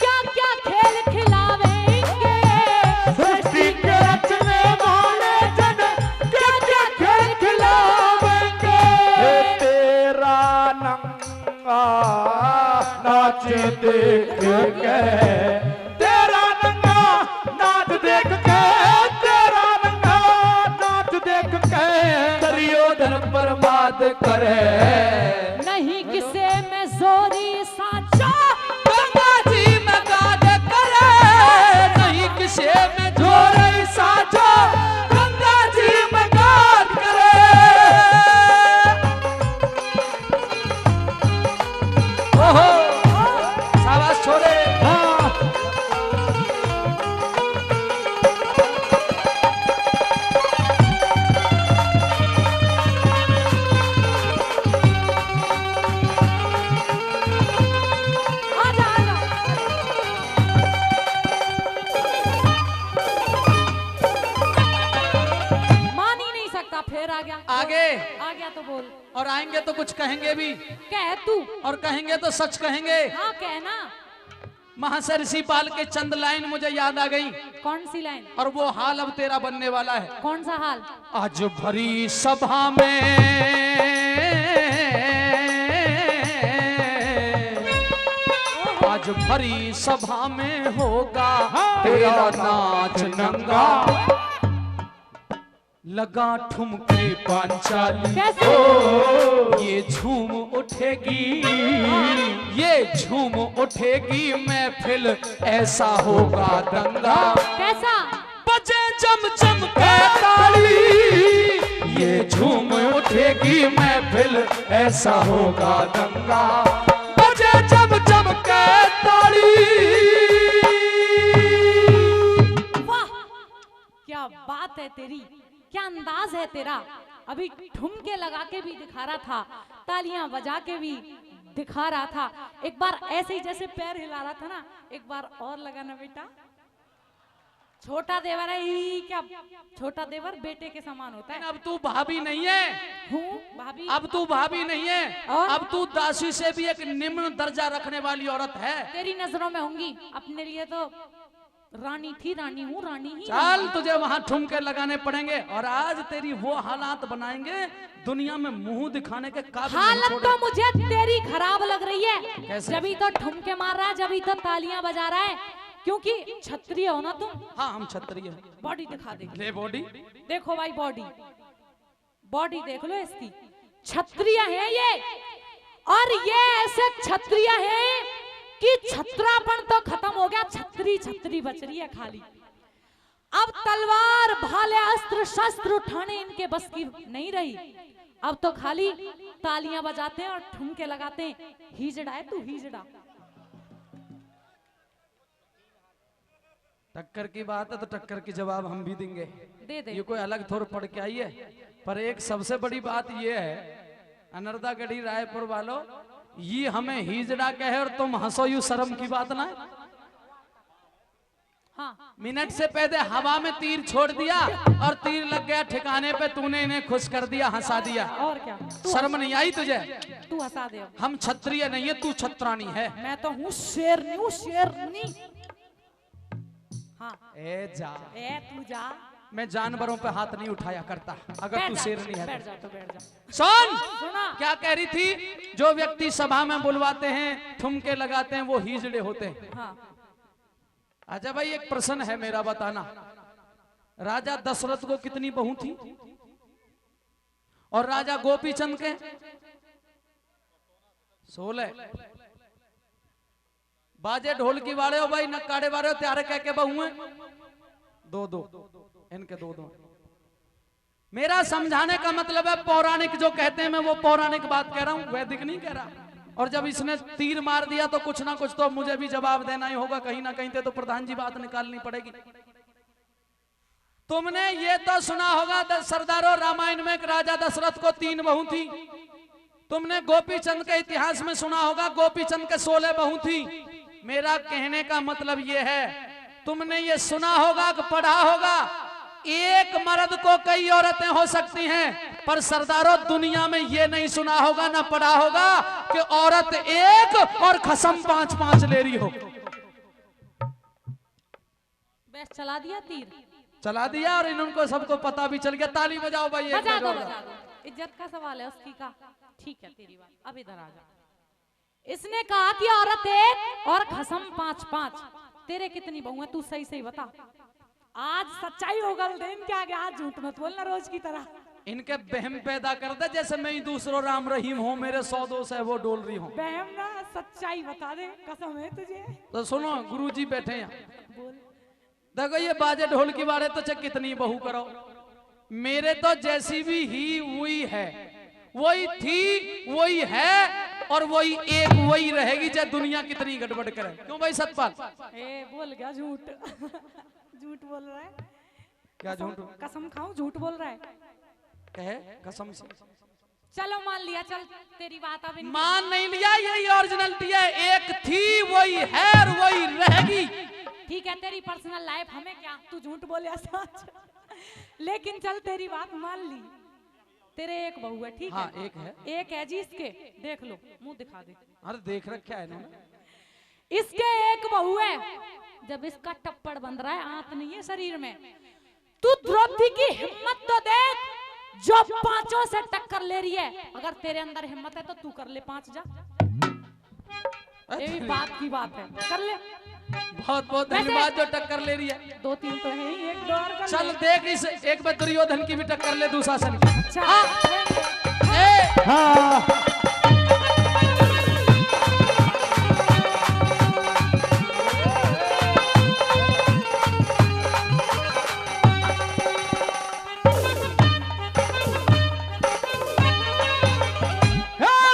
क्या क्या खेल खिलावेंगे। सृष्टि के रचने वाले जन क्या क्या खेल खिलावेंगे। तेरा नंगा नाच देख के, तेरा नंगा नाच देख के, तेरा नंगा नाच देख के दुर्योधन बर्बाद करे। नहीं किसे में जोरी साचा गंगा जी में गाद करे, नहीं किसे में जोरे साचो गंगा जी में गाद करे। ओहो शाबाश छोरे। हाँ। आजा आजा। मान ही नहीं सकता फिर आ गया। आगे आ गया तो बोल। और आएंगे तो कुछ कहेंगे भी, कह तू। और कहेंगे तो सच कहेंगे। हाँ कहना। महर्षि पाल के चंद लाइन मुझे याद आ गई, कौन सी लाइन? और वो हाल अब तेरा बनने वाला है। कौन सा हाल? आज भरी सभा में आज भरी सभा में होगा तेरा नाच नंगा। लगा ठुमके पांचाली कैसे? ये झूम उठेगी, ये झूम उठेगी महफिल, ऐसा होगा दंगा। कैसा? बजे चमचम के ताली, ये झूम उठेगी महफिल, ऐसा होगा दंगा। बजे चमचम के ताली। वाह क्या बात है तेरी, क्या अंदाज है तेरा। अभी ठुमके लगा के भी दिखा रहा था, तालियां बजा के भी दिखा रहा था। एक बार ऐसे ही जैसे पैर हिला रहा था ना, एक बार और लगाना बेटा। छोटा देवर है ही क्या, छोटा देवर बेटे के समान होता है। अब तू भाभी नहीं है, हूँ भाभी। अब तू भाभी नहीं है, और? अब तू दासी से भी एक निम्न दर्जा रखने वाली औरत है। तेरी नजरों में होंगी, अपने लिए तो रानी थी, रानी हूँ, रानी ही चल रहूंगी। तुझे वहां ठुमके लगाने पड़ेंगे, और आज तेरी वो हालात बनाएंगे दुनिया में मुंह दिखाने के काबिल नहीं हालत छोड़ेंगे। तो मुझे तेरी खराब लग रही है। कैसे? जब ही तो ठुमके मार रहा है, जब ही तो तालियां बजा रहा है, क्योंकि क्षत्रिय हो ना तुम। हाँ हम क्षत्रिय हैं। बॉडी दिखा दे। ले बॉडी। देखो भाई बॉडी, बॉडी देख लो इसकी। क्षत्रिय है ये, और ये ऐसे क्षत्रिय है कि छत्रापन तो खत्म हो गया, छत्री छत्री बच रही है खाली। अब तलवार भाले अस्त्र शस्त्र उठाने इनके बस की नहीं रही। अब तो खाली तालियां बजाते हैं और ठुमके लगाते हैं। हिजड़ा है तू, हिजड़ा। टक्कर की बात है तो टक्कर की जवाब हम भी देंगे। दे दे। ये कोई अलग थोड़ पड़ के आई है, पर एक सबसे बड़ी बात ये है, अनर्दा गढ़ी रायपुर वालों, ये हमें हिजड़ा कहे और तुम हंसो, यू शर्म की बात ना है। हाँ मिनट से पहले हवा में तीर छोड़ दिया और तीर लग गया ठिकाने पे, तूने इन्हें खुश कर दिया, हंसा दिया। और क्या, शर्म नहीं आई तुझे? तू हंसा दे। अब हम क्षत्रिय नहीं है, तू छत्रानी है। मैं तो हूँ शेरनी, हूँ शेरनी। हाँ ए जा, ए तू जा। मैं जानवरों पे हाथ नहीं उठाया करता, अगर बैठ तू जा, शेरनी है बैठ तो। जा तो बैठ जा। सुन, सुना। क्या कह रही थी? जो व्यक्ति सभा में बुलवाते हैं, ठुमके लगाते हैं, वो हिजड़े होते हैं। हाँ अच्छा भाई, एक प्रश्न है मेरा, बताना। राजा दशरथ को कितनी बहू थी? और राजा गोपीचंद के 16। बाजे ढोल की वाले हो भाई, नक्काड़े वाले हो, त्यारे कह के बहू हैं 2-2, इनके 2-2। मेरा समझाने का मतलब है, पौराणिक जो कहते हैं, मैं वो पौराणिक बात कह रहा हूं, वैदिक नहीं कह रहा। और जब इसने तीर मार दिया तो कुछ ना कुछ तो मुझे भी जवाब देना ही होगा, कहीं ना कहीं से तो प्रधान जी बात निकालनी पड़ेगी। तुमने ये तो सुना होगा सरदारों, रामायण में एक राजा दशरथ को 3 बहू थी। तुमने गोपीचंद के इतिहास में सुना होगा गोपीचंद के 16 बहू थी। मेरा कहने का मतलब ये है, तुमने ये सुना होगा कि पढ़ा होगा, एक मर्द को कई औरतें हो सकती हैं, पर सरदारों दुनिया में ये नहीं सुना होगा ना पढ़ा होगा कि औरत एक और खसम 5-5 ले रही हो। बस चला दिया तीर, चला दिया और इनको सबको पता भी चल गया। ताली बजाओ भाई, एक बजा दो बजाओ। बजा दो, इज्जत का सवाल है उसकी का। ठीक है तेरी बात, अब इधर आ जा। इसने कहा कि औरत एक और खसम 5-5। तेरे कितनी बहू है तू सही सही बता। आज सच्चाई होगा दिन क्या आगे, आज झूठ मत बोलना रोज की तरह। इनके बहम पैदा कर दे, जैसे मैं ही दूसरों राम रहीम हूँ, मेरे 100 दोस्त है वो डोल रही हूँ। बहम ना, सच्चाई बता दे, कसम है तुझे। तो सुनो, गुरुजी बैठे हैं बोल। देखो ये बाजे ढोल की बारे तो चाहे कितनी बहू करो, मेरे तो जैसी भी ही वही है, वही थी वही है और वही एक वही रहेगी, चाहे दुनिया कितनी गड़बड़ करे। क्यों भाई सतपाल? ए बोल गया झूठ। झूठ बोल रहा है। क्या झूठ? कसम खाऊं झूठ बोल रहा है। कहे कसम से। चलो मान लिया, चल तेरी बात अब मान नहीं लिया, यही ओरिजिनलिटी है। एक थी वही है और वही रहेगी। ठीक है, तेरी पर्सनल लाइफ हमें क्या, तू झूठ बोले सच। लेकिन चल तेरी बात मान ली, तेरे एक बहू है, ठीक हाँ, है? एक है। एक है जी इसके, देख लो मुंह दिखा दे। अरे देख रखा है इन्होंने। इसके एक बहू है, जब इसका टप्पड़ बंध रहा है, आंत नहीं है शरीर में। तू द्रौपदी की हिम्मत तो देख, जो 5 से टक्कर ले रही है। अगर तेरे अंदर हिम्मत है तो तू कर ले 5 जा। ये भी बात की बात है, कर ले। बहुत बहुत धन्यवाद जो टक्कर ले रही है। 2-3 तो है ही, 1-2 और कर चल ले। देख, इस एक बार दुर्योधन की भी टक्कर ले, दुशासन की। अच्छा, ए, हाँ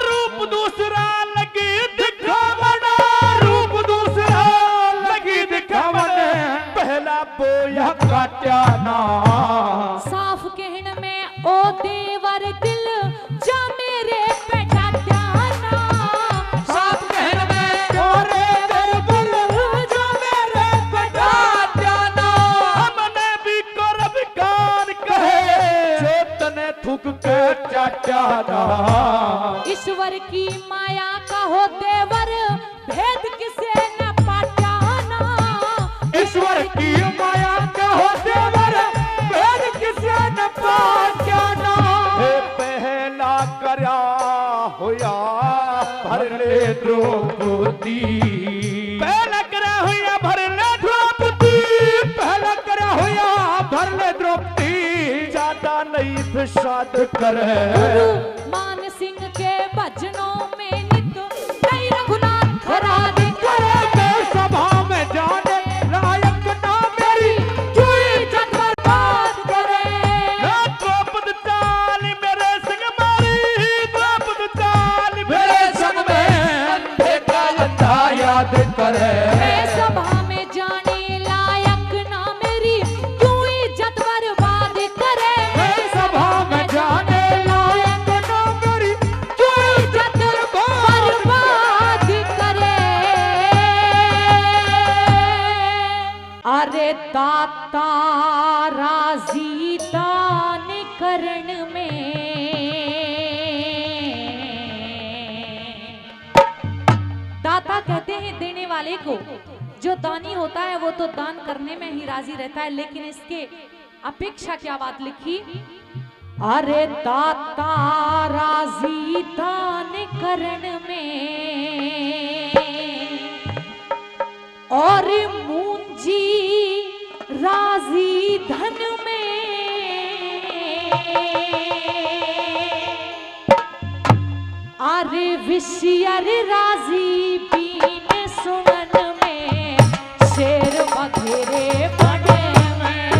रूप दूसरा लगी दिखावना, रूप दूसरा लगी दिखावना, पहला बोया काट्या ना। साफ कहन में ओ देवर दिल जा मेरे पे डाटा ना। साफ कहने में ओ देवर दिल जा मेरे पे डाट्या ना। हमने भी करब कान कहे, जो तने थूक के चाट्या ना। ईश्वर की माया का हो देवर, भेद किसे न पाटा ना। ईश्वर की माया का हो देवर, भेद किसे न पाट्या ना। पहला करया होया भरले द्रौपदी, पहला करया होया भरले द्रौपदी, पहला करया होया भरले द्रौपदी। ज्यादा नहीं फिसाद करे, मान सिंह के भजनों में नित कई रघुनाथ खराद करे। मैं सभा में जाने लायक ना मेरी, चुई इज्जत बर्बाद करे। द्रौपद चाल मेरे संग मारी, द्रौपद चाल मेरे संग में अंधे का अंधा याद करे। मैं सभा में जाने लायक ना मेरी, क्यों इज्जत बर्बाद करे। मैं सभा में जाने लायक ना मेरी, चुई इज्जत बर्बाद करे। अरे दाता राजी दान करण में, दाता कहते हैं देने वाले को। जो दानी होता है वो तो दान करने में ही राजी रहता है, लेकिन इसके अपेक्षा क्या बात लिखी। अरे दाता राजी दान करण में, और मूंजी राजी धन में। अरे विषयर राजी बीन सुमन में, शेर बघेरे बड़े में।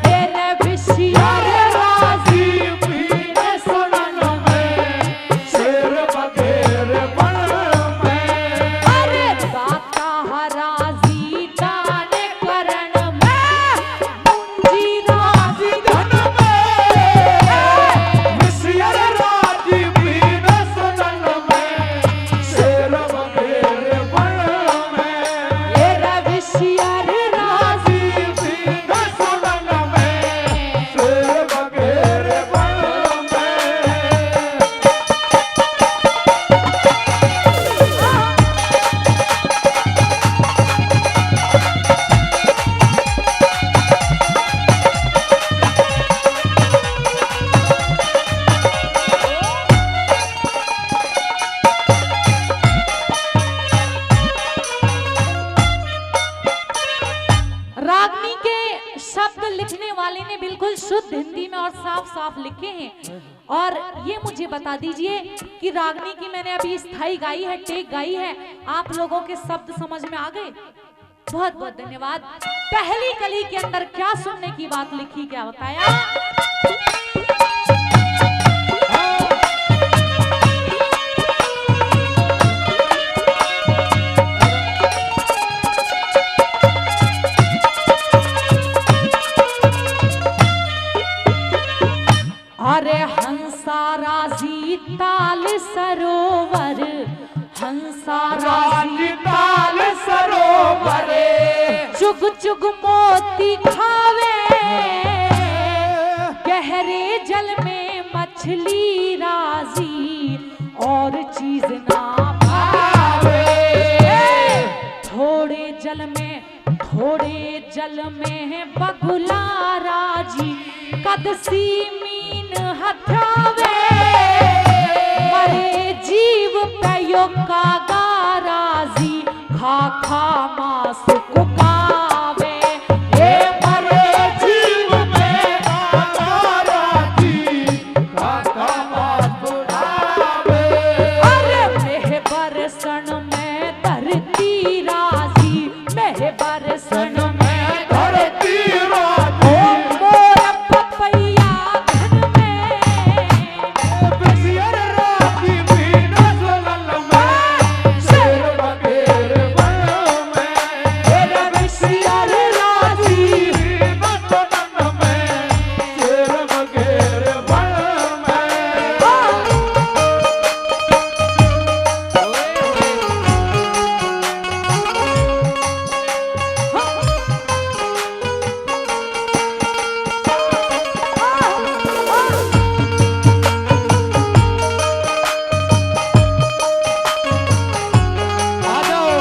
तेरे विषयर राजी बीन सुमन में, शेर बघेर बन में। अरे दाता राजी दान करण में, मुंजी राजी चुके हैं। और ये मुझे बता दीजिए कि रागनी की मैंने अभी स्थाई गाई है, टेक गाई है, आप लोगों के शब्द समझ में आ गए? बहुत बहुत धन्यवाद। पहली कली के अंदर क्या सुनने की बात लिखी, क्या बताया? अरे हंसा राजी ताल सरोवर, हंसा राजी ताल सरोवर, चुग चुग मोती खावे, गहरे जल में मछली राजी और चीज ना भावे। थोड़े जल में बगुला राजी, कदसी मीन हथावे, मरे जीव पयो का गाराजी, खा खा मास कुकावे। हे मरे जीव में गाराजी, खा मास कुकावे। अरे मेह बरसन में धरती राजी, मेह बरसन में धरती राजी, ओ मोर पपैया घन में, बिसियर राजी बीन सुनल में, शेर बगैर बन में, तेरा बिसियर राजी बीन सुनल में, शेर बगैर बन में। आ जाओ।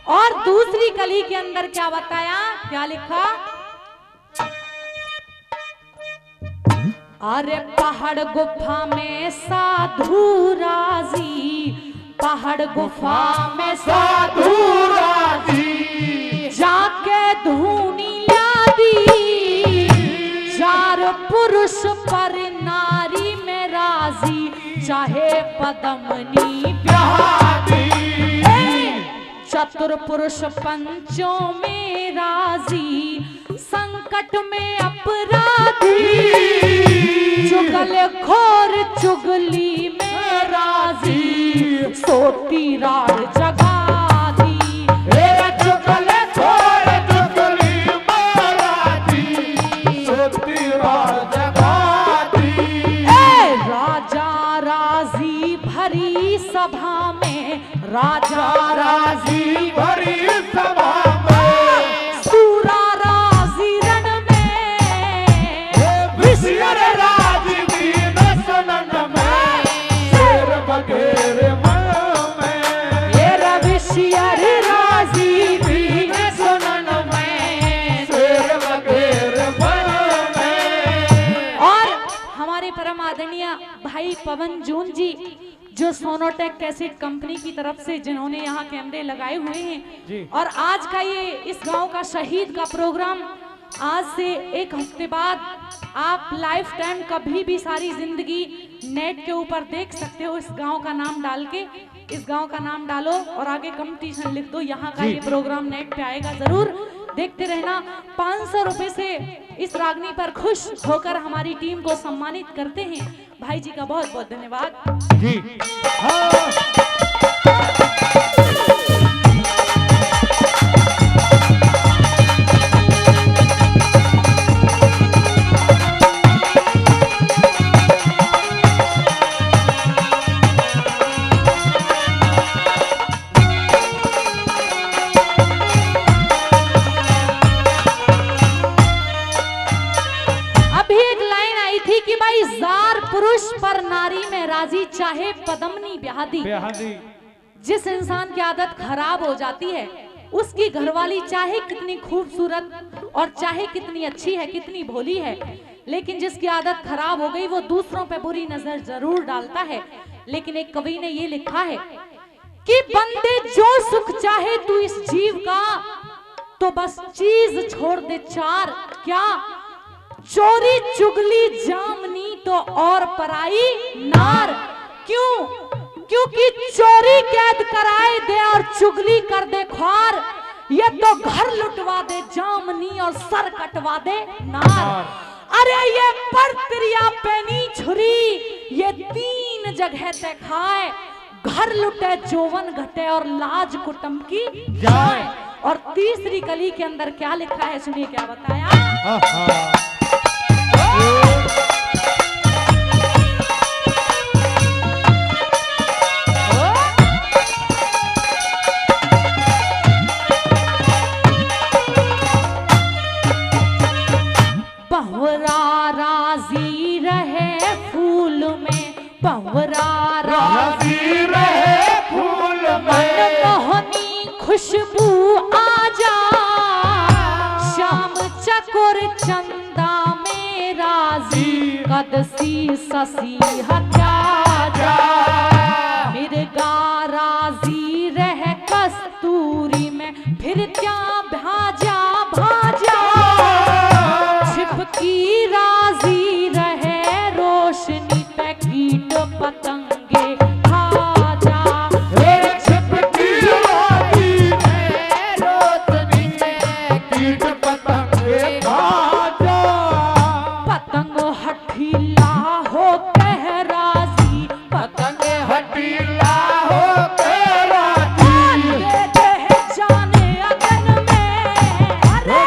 और दूसरी कली के अंदर क्या बताया, क्या लिखा? अरे पहाड़ गुफा में साधु राजी, पहाड़ गुफा में साधु राजी, जाके धूनी लादी, चार पुरुष पर नारी में राजी, चाहे पदमनी प्यादी, चतुर पुरुष पंचों में राजी, संकट में अपराधी, चुगल खोर चुगली में राजी, सोती राड़ जगा दी। चुगल खोर चुगली महाराजी, सोती राड़ जगा दी। राजा राजी भरी सभा में, राजा राजी भरी सभा में, सूरा राजी रण में, बिसियर राजी बीन सुनन में, शेर बगैर मन में, ये रविशियर राजी भी सुनन में। शेर बगैर मन में। और हमारे परम आदरणीय भाई पवन जून जी, जो सोनोटेक कैसेट कंपनी की तरफ से जिन्होंने यहाँ कैमरे लगाए हुए हैं, और आज का ये इस गांव का शहीद का प्रोग्राम आज से एक हफ्ते बाद आप लाइफ टाइम कभी भी सारी जिंदगी नेट के ऊपर देख सकते हो। इस गांव का नाम डाल के, इस गांव का नाम डालो और आगे कंपटीशन लिख दो, यहाँ का ये प्रोग्राम नेट पे आएगा, जरूर देखते रहना। 500 रुपए से इस रागनी पर खुश होकर हमारी टीम को सम्मानित करते हैं। भाई जी का बहुत बहुत धन्यवाद। जी हाँ। अभी एक लाइन आई थी कि भाई जार पुरुष पर नारी में राजी, चाहे पदमनी ब्यादी। बेहदी जिस इंसान की आदत खराब हो जाती है, उसकी घरवाली चाहे कितनी खूबसूरत और चाहे कितनी अच्छी है, कितनी भोली है, लेकिन जिसकी आदत खराब हो गई वो दूसरों पे बुरी नजर जरूर डालता है। लेकिन एक कवि ने ये लिखा है कि बंदे जो सुख चाहे तू इस जीव का, तो बस चीज छोड़ दे चार, क्या चोरी चुगली जामनी तो और पराई नार। क्यों? क्योंकि चोरी कैद कराए दे और चुगली कर दे ख्वार, ये तो घर लुटवा दे जामनी और सर कटवा दे नार। अरे ये पर त्रिया पैनी छुरी, ये तीन जगह ते खाए, घर लुटे जोवन घटे और लाज कुटुंब की जाए। और तीसरी कली के अंदर क्या लिखा है, सुनिए क्या बताया। बहुरा राजी रहे फूल में, बहुरा राजी रहे फूल में, मनमोहनी खुशबू आ जा, श्याम चकोर चंदा में राजी, कदसी ससी हटा जा, मिर्गा राजी रहे कस्तूरी में, फिर क्या भाजा भाजा, छिपकी राजी रहे रोशनी पे, कीट पतंगे खा जा, छिपकी राजी रहे रोशनी पे, कीट पतंगे खा जा, पतंग हठीला हो कह राजी, पतंग हठीला हो कह राजी, दे दे जाने अगन में, अरे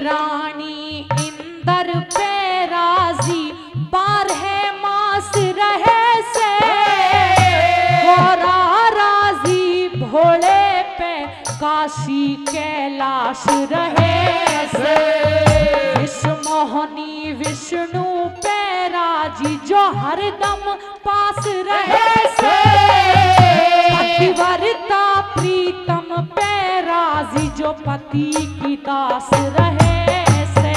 रानी इंदर पे राजी, बारह मास रहे से, गोरा राजी भोले पे, काशी कैलाश रहे से, विष्णुमोहनी विष्णु पे राजी, जो हरदम पास रहे से, पतिव्रता प्रीतम पे राजी, जो पति की दास रहे से,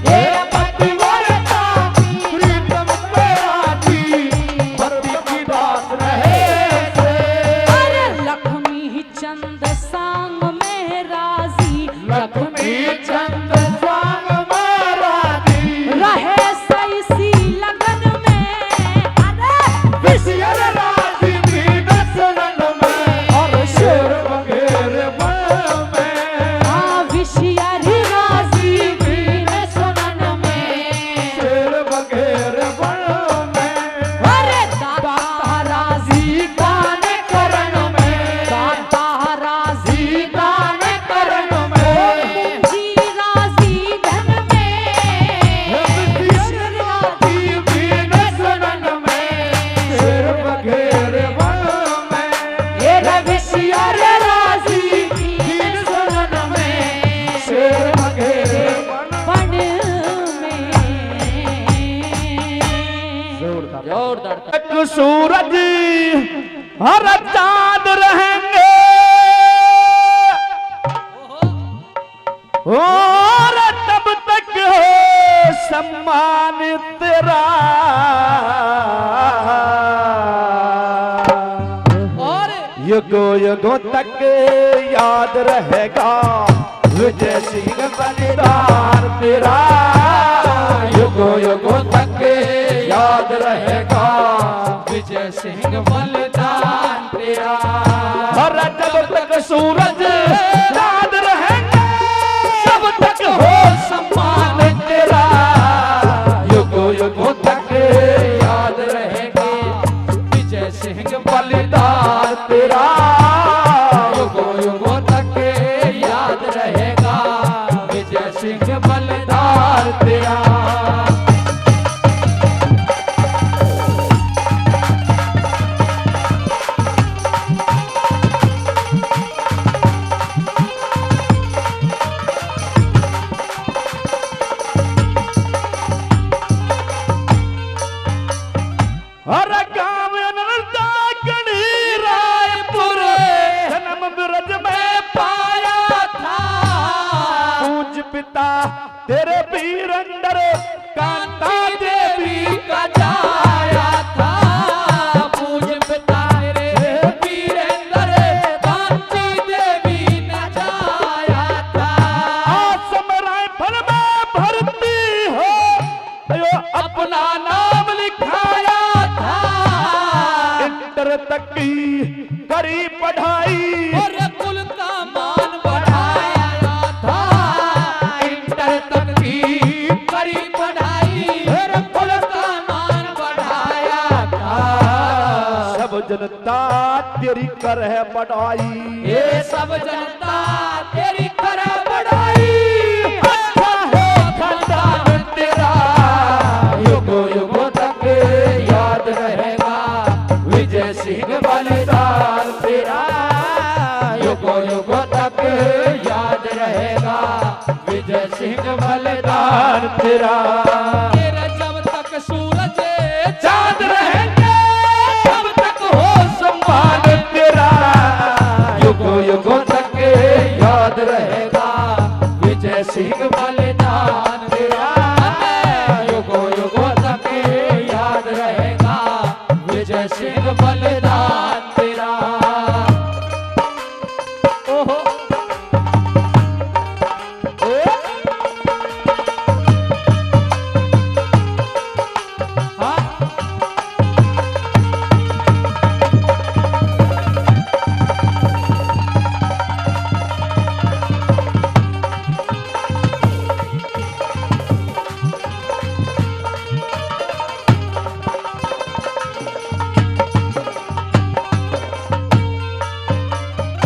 ये पतिव्रता प्रीतम पे राजी, पति की दास रहे से, अरे लक्ष्मी चंद सांग में राजी, लक्ष्मी चंद सांग में राजी, रहे सैसी लगन में, अरे विषय राजी भी दसरन में, और शेर वगैरह में, हाँ विषय राजी भी दसरन में, शेर वगैरह में, अरे दाता राजी गाने करन में, दाता राजी गाने करन में, मुंजी राजी धन में, शेर राजी भी दसरन में, शेर वगैरह में, ये विषय राजी भी दसरन में, शेर वगैरह बन में। जोरदार एक सूरज हर चांद रहेंगे, और तब तक हो सम्मान तेरा, और युगो युगों तक याद रहेगा विजय सिंह बलिदान तेरा, युगो युगों तक याद रहेगा विजय सिंह बलिदान तेरा, हर तेरे वीर अंदर कांता देवी का जाया था। पूज पिता तेरे वीर अंदर कांती देवी ने जाया था। आसम राइफल में भर्ती हो यो अपना नाम लिखाया था। इंटर तक की करी पढ़ाई और कुल का मान बढ़ाया था। इंटर तक की करी पढ़ाई और कुल का मान बढ़ाया था। सब जनता तेरी कर है बढ़ाई, ये सब जनता तेरी कर है बढ़ाई। अच्छा है खानदान तेरा युगों युगों तक याद रहेगा। विजय सिंह बलिदान तेरा युगों युगों तक याद रहेगा। विजय सिंह बलिदान तेरा जब तक सूरज चांद रहेंगे तब तक हो सम्मान तेरा। युगों युगों तक याद रहेगा। विजय सिंह बलिदान तेरा युगों युगों तक याद रहेगा। विजय सिंह बलिदान तेरा। ओहो हाँ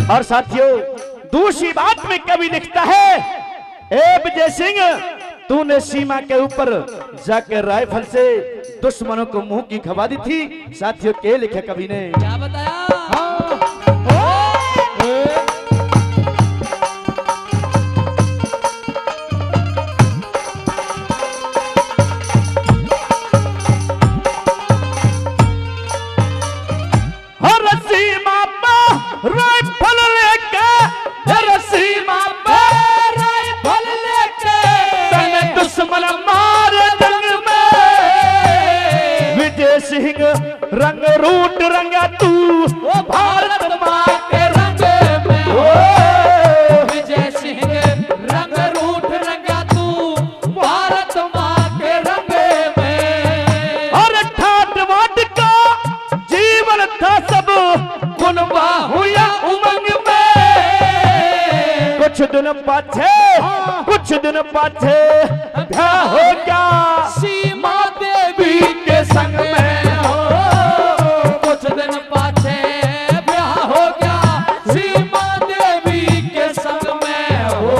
और साथियों दूसरी बात में कवि लिखता है, ए विजय सिंह तूने सीमा के ऊपर जाकर राइफल से दुश्मनों को मुंह की खवा दी थी। साथियों के लिखे कवि ने क्या बताया? हर सीमा पर राइफल लेके, हर सीमा पर राइफल लेके तने दुश्मन मार जंग में। विजय सिंह रंग रूट रंगा तू वो भारत माँ के रंग में। विजय सिंह रंग रूट रंगा तू भारत माँ के रंग में। और ठाट बाट का जीवन था सब गुनवा हुआ उमंग में। कुछ दिन पाछे ब्याह हो गया सीमा देवी के संग में। हो कुछ दिन पाछे ब्याह हो गया सीमा देवी के संग में। हो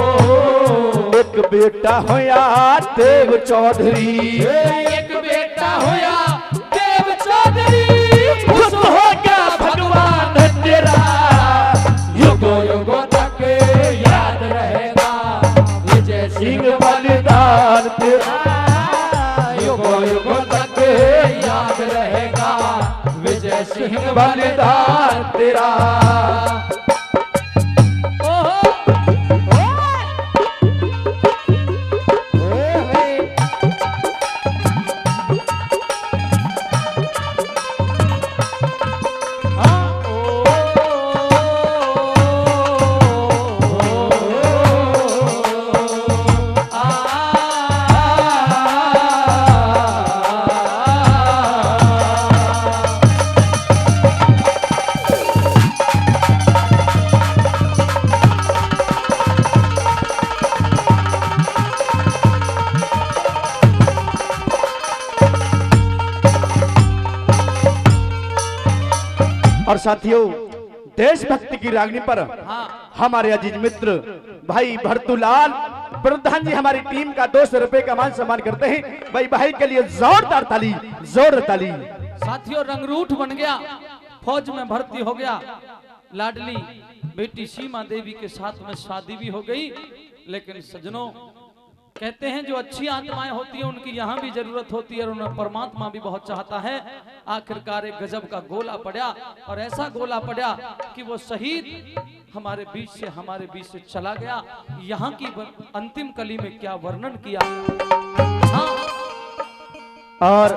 एक बेटा होया देव चौधरी, एक बेटा होया देव चौधरी। खुश हो गया भगवान तेरा युगों युगों तक याद रहेगा। विजय सिंह बलिदान तेरा युगों युगों तक याद रहेगा। विजय सिंह बलिदान तेरा। और साथियों देशभक्ति की रागनी पर हमारे अजीज मित्र भाई भरतूलाल प्रधान जी हमारी टीम का 200 रुपए का मान सम्मान करते हैं। भाई के लिए जोरदार ताली, जोर ताली। साथियों रंगरूठ बन गया, फौज में भर्ती हो गया, लाडली बेटी सीमा देवी के साथ में शादी भी हो गई। लेकिन सज्जनों कहते हैं जो अच्छी आत्माएं होती हैं उनकी यहाँ भी जरूरत होती है और उन्हें परमात्मा भी बहुत चाहता है। आखिरकार एक गजब का गोला पड़ा और ऐसा गोला पड़ा कि वो शहीद हमारे बीच से चला गया। यहाँ की अंतिम कली में क्या वर्णन किया। हाँ। और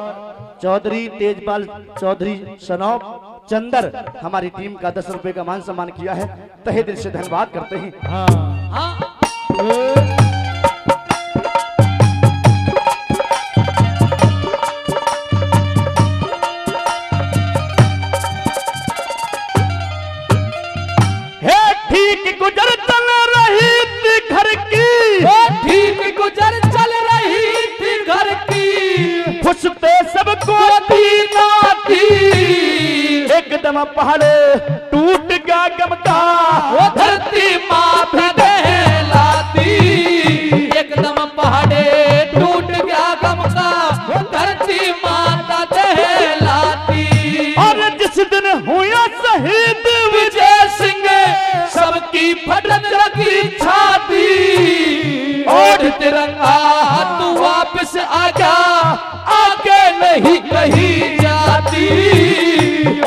चौधरी तेजपाल चौधरी सनौप चंदर हमारी टीम का 10 रुपए का मान सम्मान किया है, तहे दिल से धन्यवाद करते हैं। हाँ। ठीक गुजर चल रही थी घर की, ठीक गुजर चल रही थी घर की, फुसते सबको दीना थी, एकदम पहाड़ टूट गया गम का, वो धरती माथा दहलाती, एकदम पहाड़े टूट गया गम का, वो धरती माता दहलाती। और जिस दिन हुआ शहीद विजय सिंह सबकी फटक लगी छाती, और तिरंगा तू वापस आजा, आगे नहीं कहीं जाती,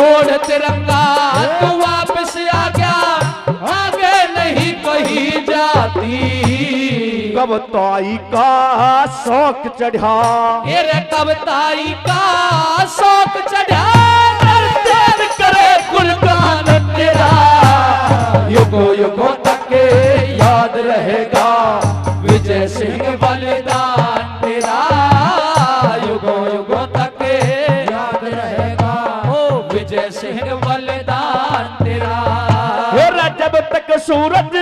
और तिरंगा तू वापस आजा, आगे नहीं कहीं जाती। कविताई का शौक चढ़ा, कविताई का शौक चढ़ा, करे गुणगान तेरा, युगों युगों तक याद रहेगा विजय सिंह बलिदान तेरा, युगों युगों तक याद रहेगा ओ विजय सिंह बलिदान तेरा। जब तक सूरज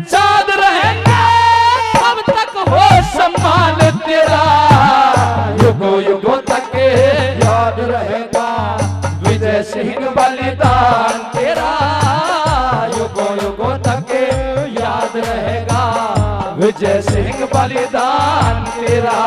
चांद रहेगा तब तक हो सम्मान तेरा, युगों युगों तक याद रहेगा विजय सिंह बलिदान तेरा, युगों युगों तक याद रहेगा विजय सिंह बलिदान तेरा।